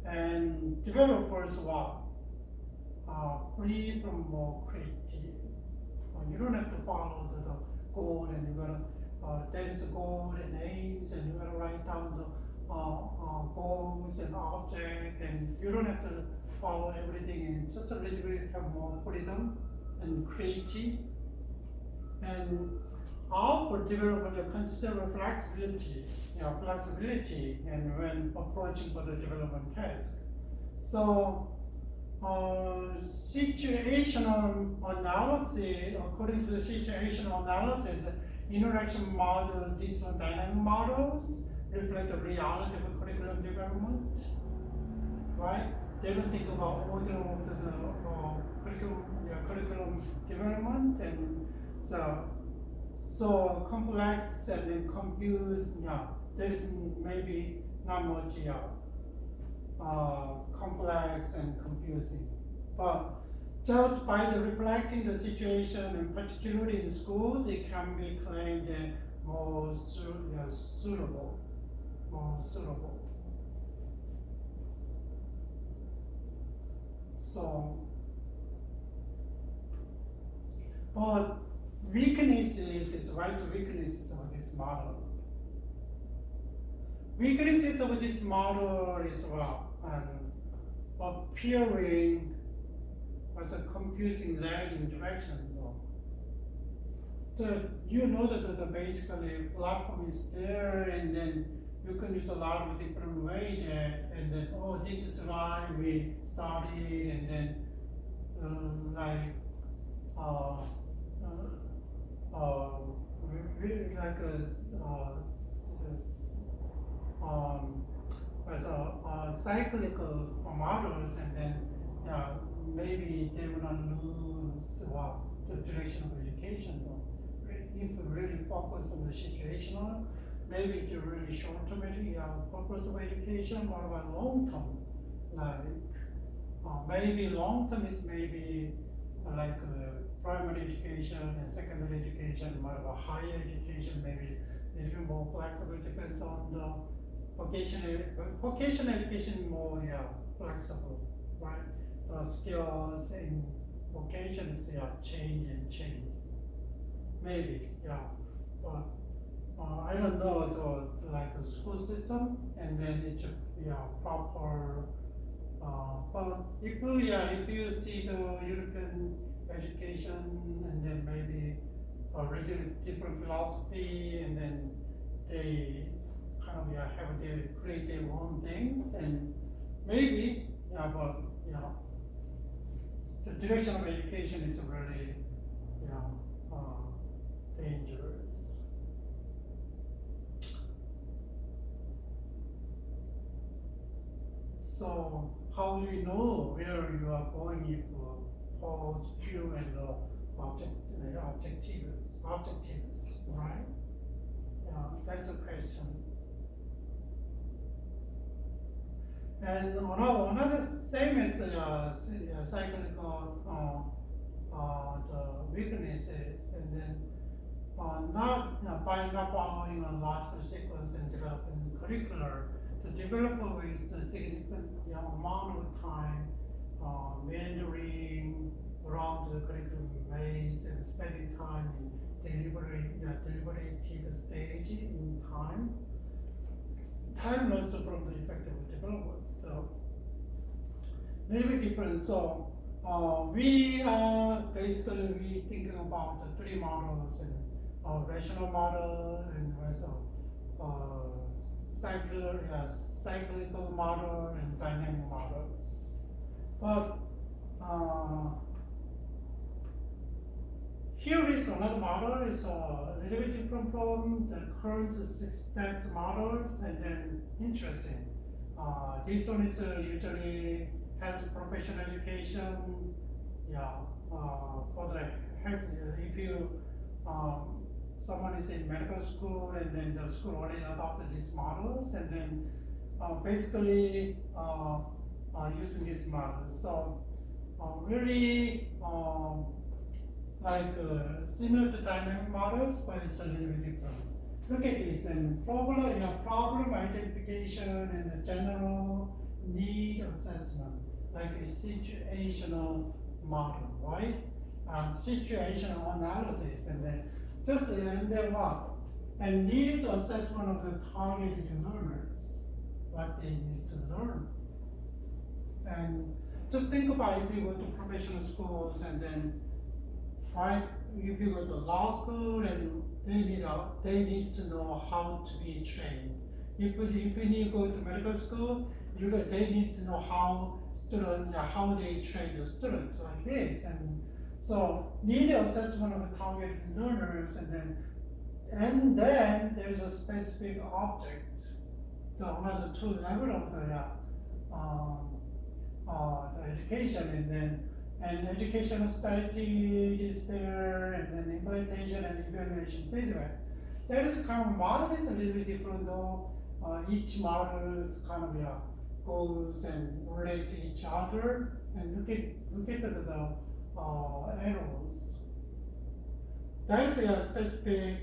and developers were free from more creativity. You don't have to follow the code, and you're gonna there is a goal and aims, and you're gonna write down the goals and object, and you don't have to follow everything, and just a little bit have more freedom and creativity. And our developer consider flexibility, and when approaching for the development task. So situational analysis, according to the situational analysis, interaction model, these dynamic models reflect the reality of curriculum development, right? They don't think about order of the curriculum development, and so complex and then confused. There is maybe not much complex and confusing, but just by the reflecting the situation, and particularly in schools, it can be claimed that more suitable. So, but weaknesses, what is the weaknesses of this model? Weaknesses of this model is appearing as a confusing lag in direction. You know that basically platform is there, and then you can use a lot of different way there, and then this is why we started, and then as a cyclical models, and then yeah, maybe they will not lose the direction of education. Though. If we really focus on the situational, maybe it's really short-term purpose of education. What about long-term? Like maybe long-term is maybe like primary education and secondary education, what about higher education, maybe a little bit more flexible, depends on the vocational education more flexible, right? The skills in vocations change. Maybe, but I don't know the school system, and then it's proper. But if you see the European education, and then maybe a little different philosophy, and then they kind of have their create their own things, and maybe but the direction of education is really dangerous. So how do you know where you are going if pause, pure, and objectives, right? That's a question. And another same as cyclical the weaknesses, and then by not following a logical sequence and developing curricular, the developer wastes a significant amount of time meandering around the curriculum maze and spending time in deliberative stage in time. Time lost from the effective development. So maybe different. So we are basically thinking about the three models, and rational model, and also cyclical model and dynamic models. But here is another model. It's a little bit different from the current 6 steps models, and then interesting. This one is usually has professional education. For the health, if you someone is in medical school, and then the school already adopted these models, and then basically using these models. So really similar to dynamic models, but it's a little bit different. Look at this, and problem identification and the general need assessment, like a situational model, right? Situational analysis, and then what? And need assessment of the targeted learners, what they need to learn. And just think about if you go to professional schools, and then right, if you go to law school, and they need to know how to be trained. If you go to medical school, they need to know how they train the student like this. And so need assessment of the targeted learners, and then there's a specific object, another two level of the education, and educational strategy is there, and then implementation and evaluation feedback. That is kind of model is a little bit different though. Each model is kind of goes and relate to each other, and look at the arrows. That is a specific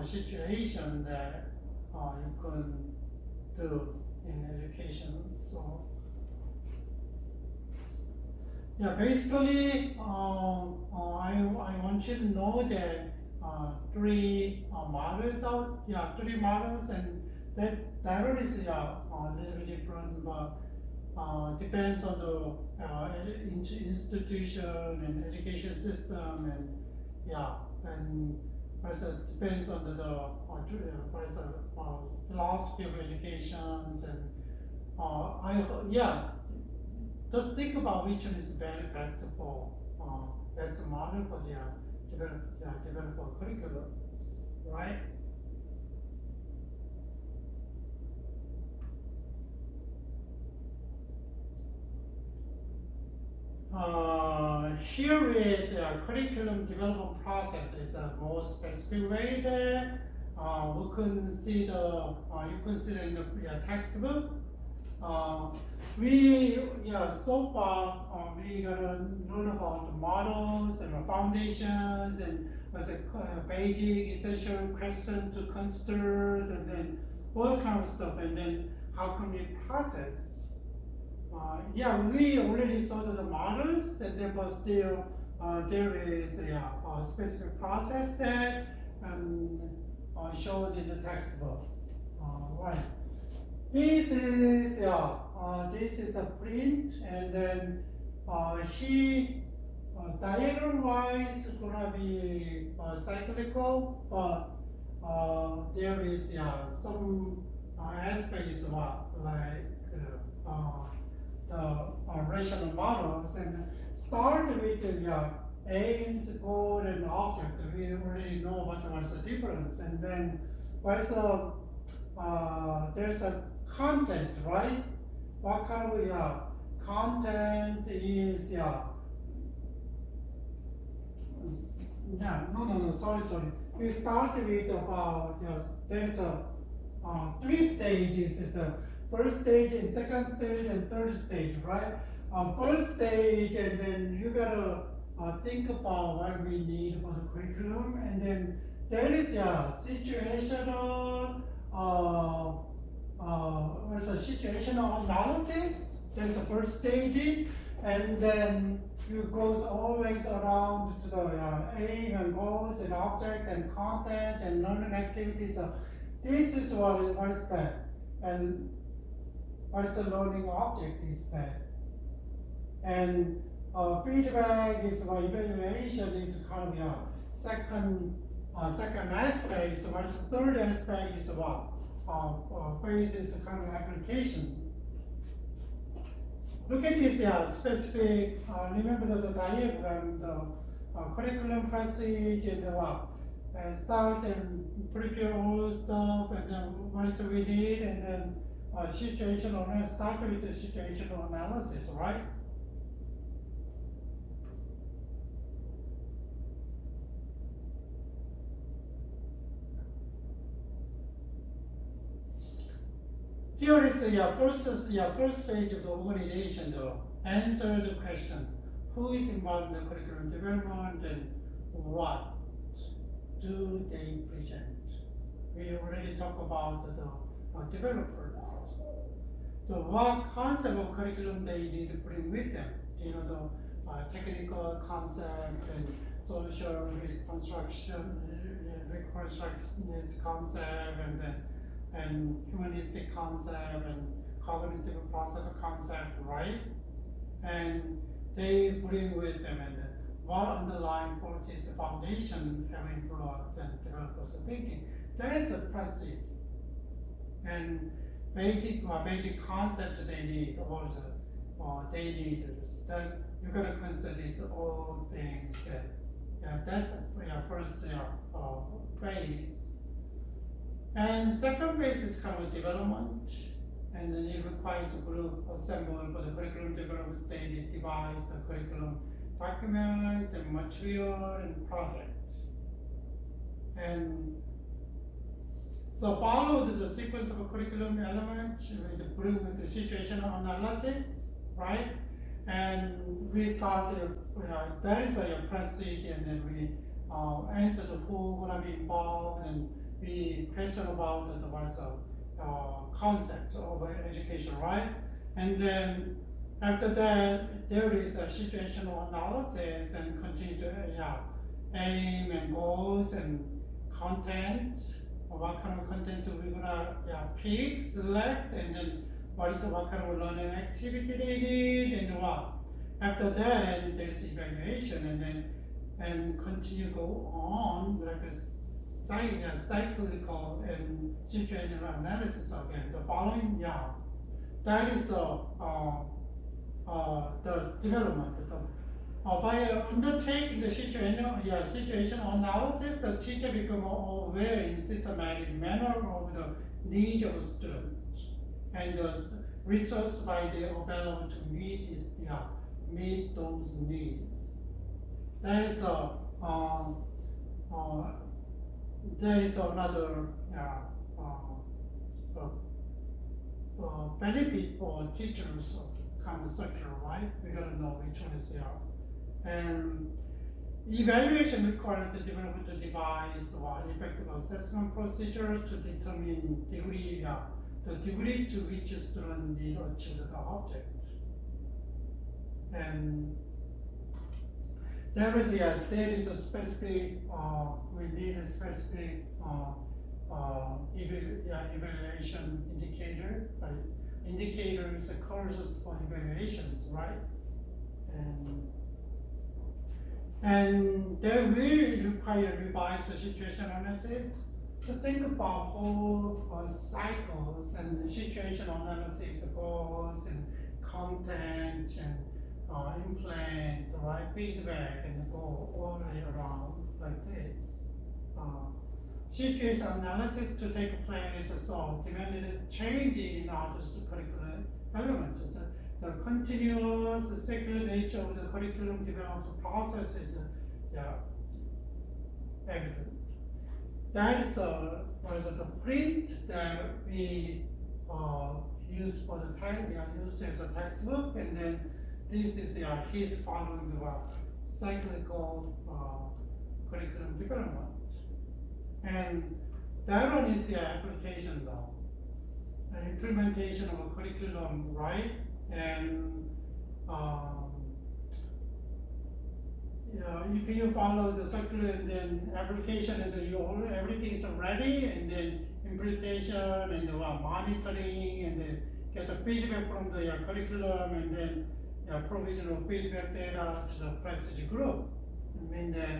situation that you can do in education. So basically, I want you to know that three models, and that is a little bit different, but depends on the institution and education system, and also depends on the philosophy of educations, and just think about which one is very best for best model for develop curriculum, right? here is a curriculum development process. It's a more specific way that we consider, you consider in the textbook. So far we gotta learn about the models and the foundations and what's a basic essential question to consider, and then all kind of stuff, and then how can we process. We already saw the models, and then but still there is a specific process that shown in the textbook. Right. This is a print, and then he diagram-wise gonna be cyclical, but there is some aspects like the rational models, and start with the aims, goal, and object. We already know what's the difference, and then there's a content, right? What kind of content is sorry. We start with about there's three stages. It's a first stage, and second stage, and third stage, right? First stage, and then you gotta think about what we need for the curriculum, and then there is situational. What's a situational analysis? There's a first stage, and then you goes always around to the aim and goals and object and content and learning activities. So this is what is that, and what is the learning object is that, and feedback is evaluation is kind of second aspect. So what's the third aspect is what? Basis kind of application. Look at this specific, remember the diagram, the curriculum passage, and and start and prepare all stuff, and then what we need, and then situational, start with the situational analysis, right? Here is the first page of the organization, answer the question, who is involved in the curriculum development and what do they present? We already talked about the developers. So what concept of curriculum they need to bring with them? The technical concept and social reconstructionist concept, and humanistic concept and cognitive process concept, right? And they bring with them and what underlying policies foundation have influence and developers thinking. That's a precedent. And basic concept they need also they need that you gotta consider these all things that that's first phase. And second phase is kind of development, and then it requires a group assembled for the curriculum development stage. It divides the curriculum document, and material, and project. And so followed the sequence of a curriculum element with the situational analysis, right? And we started, that is a procedure, and then we answer the who gonna be involved, and we question about what's concept of education, right? And then after that, there is a situational analysis and continue to aim and goals and content. What kind of content are we gonna pick, select, and then what kind of learning activity they need, and what. After that, and there's evaluation, and then continue go on like a cyclical and situational analysis again. The following, that is the development. So, by undertaking the situational analysis, the teacher becomes more aware in systematic manner of the needs of students, and the resources by they available to meet this meet those needs. There is another benefit for teachers of kind of circular, right? We gotta know which one is and evaluation required to develop the device or effective assessment procedure to determine the degree to which student need to achieve the object. And there is a specific, we need a specific evaluation indicator, right? Indicators are courses for evaluations, right? And they will require revised situation analysis. Just think about whole cycles and situation analysis goals and content and implant, right, feedback, and go all the way around like this. Situation analysis to take place, so demanded change in other curricular elements. The continuous secular nature of the curriculum development process is evident. That is the print that we use for the time, use as a textbook, and then this is he's following the cyclical curriculum development. And that one is the application though. The implementation of a curriculum, right? And if you follow the circular and then application and then everything is ready, and then implementation and monitoring, and then get the feedback from the curriculum, and then provision of feedback data to the prestige group. I mean that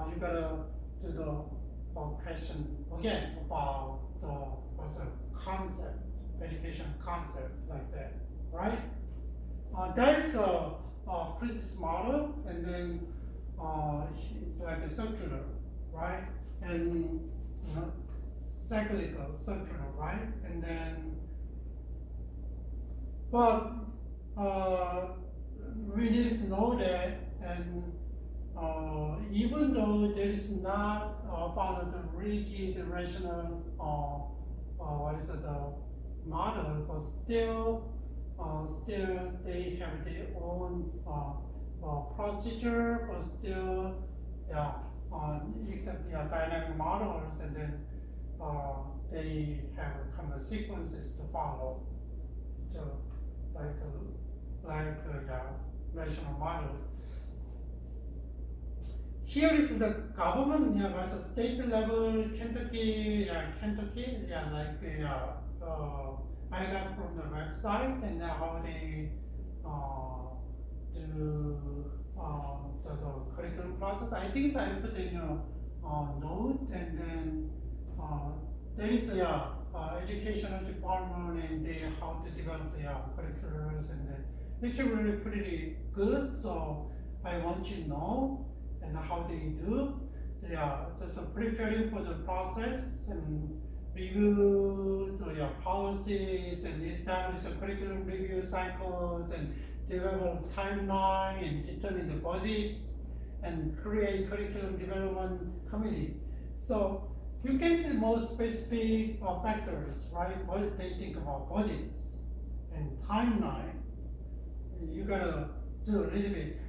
you gotta do the question again about the concept, education concept like that, right? That is a practice model, and then it's like a circular, right? And cyclical, circular, right? And then, but we need to know that, and even though there is not found the rigid rational model, but still they have their own procedure, but still except dynamic models, and then they have kind of sequences to follow, so like rational model. Here is the government versus state level. Kentucky, I got from the website, and how they do the curriculum process. I think I put in a note, and then there is educational department, and they how to develop the curriculums, and then which are really pretty good. So I want you to know and how they do. They are just preparing for the process and review the policies and establish a curriculum review cycles and develop timeline and determine the budget and create curriculum development committee. So you can see more specific factors, right? What they think about budgets and timeline. You gotta do a little bit.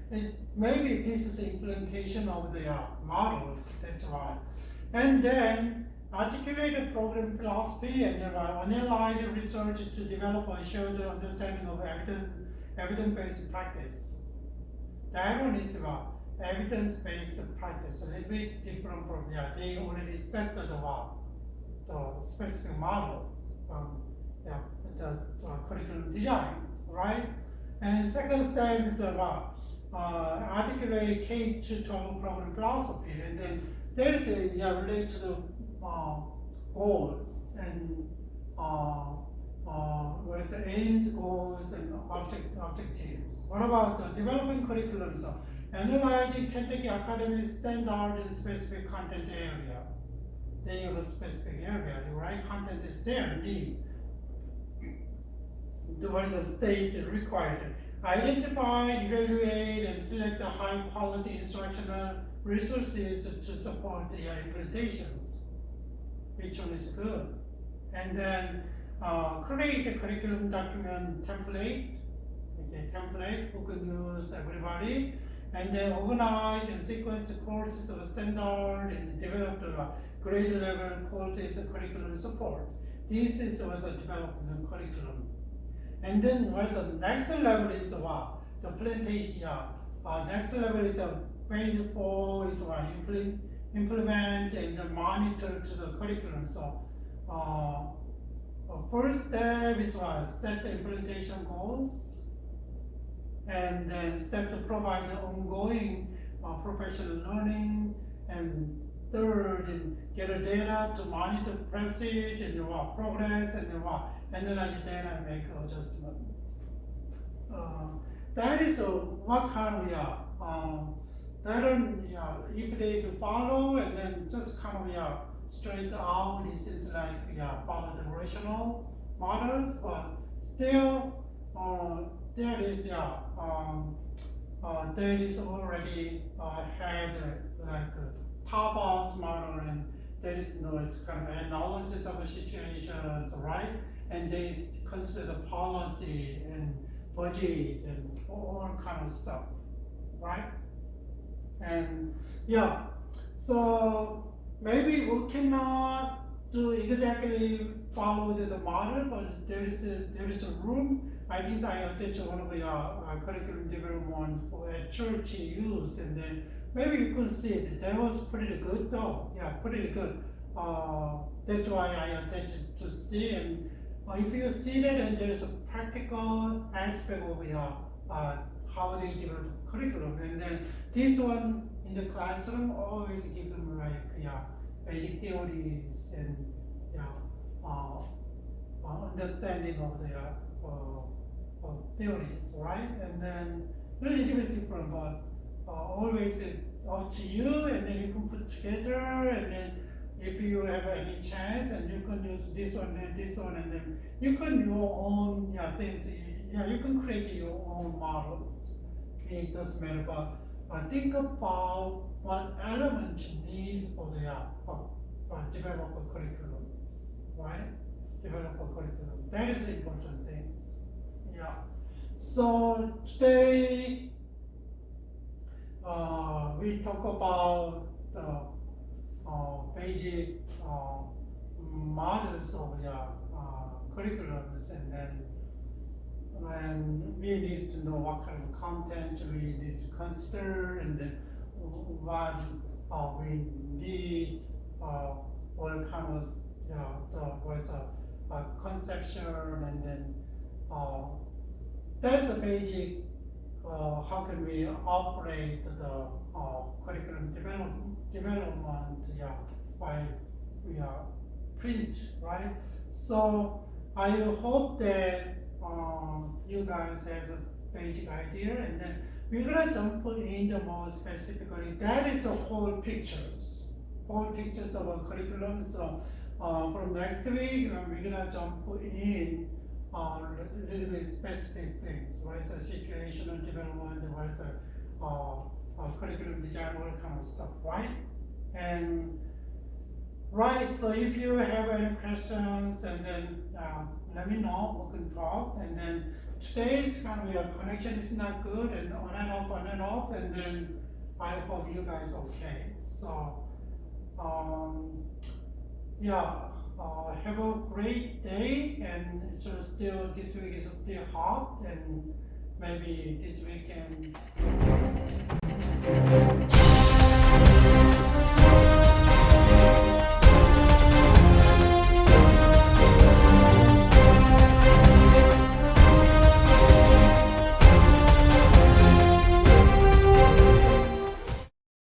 Maybe this is implementation of the models, that's right. And then articulate a program philosophy, and then analyze research to develop a shared understanding of evidence-based practice. That one is about evidence-based practice, a little bit different from they already set the specific model, the curriculum design, right? And second step is about articulate K-12 program philosophy, and then there is related to the goals and what is the aims, goals, and objectives. What about the developing curriculum? So analyzing Kentucky academic standard in specific content area. They have a specific area, right? Content is there, need. What is the state required? identify, evaluate, and select the high quality instructional resources to support the implementations. Which one is good? And then create a curriculum document template. Okay, template who can use everybody. And then organize and sequence the courses of standard and develop the grade level courses curriculum support. This is also development curriculum. And then what's the next level is what? The implementation. Next level is phase 4 is what? Implement and monitor to the curriculum. So first step is what? Set the implementation goals. And then step to provide the ongoing professional learning. And third, and get the data to monitor passage and progress and analyze data and make adjustment. That is what kind of if they to follow and then just kind of straight out, this is like follow the rational models, but still there is already had like top-down model, and there is it's kind of analysis of situations, right? And they consider the policy and budget and all kind of stuff, right? And so maybe we cannot do exactly follow the model, but there is a room. I think I attached one of the curriculum development at church used, and then maybe you could see it. That was pretty good though. Yeah, pretty good. That's why I attached to see. And if you see that, and there's a practical aspect of how they develop curriculum, and then this one in the classroom always give them like basic theories and understanding of the theories, right? And then a little bit different, but always up to you, and then you can put together, and then if you have any chance, and you can use this one and this one, and then you can your own things. You can create your own models. It doesn't matter, but think about what element needs for the develop a curriculum, right? Develop a curriculum. That is the important things. Yeah. So today we talk about the basic models of curriculums, and then when we need to know what kind of content we need to consider, and then what we need, all kind of what's a conception, and then that's the basic. How can we operate the curriculum development? By print, right? So I hope that you guys has a basic idea, and then we're gonna jump in the more specifically. That is the whole pictures of a curriculum. So from next week, we're gonna jump in a little bit specific things. What's the situational development? What's the curriculum design? All kind of stuff, right? And right. So if you have any questions, and then let me know. We can talk. And then today's kind of your connection is not good, and on and off, and then I hope you guys okay. So have a great day, and it's still this week is still hot, and maybe this weekend.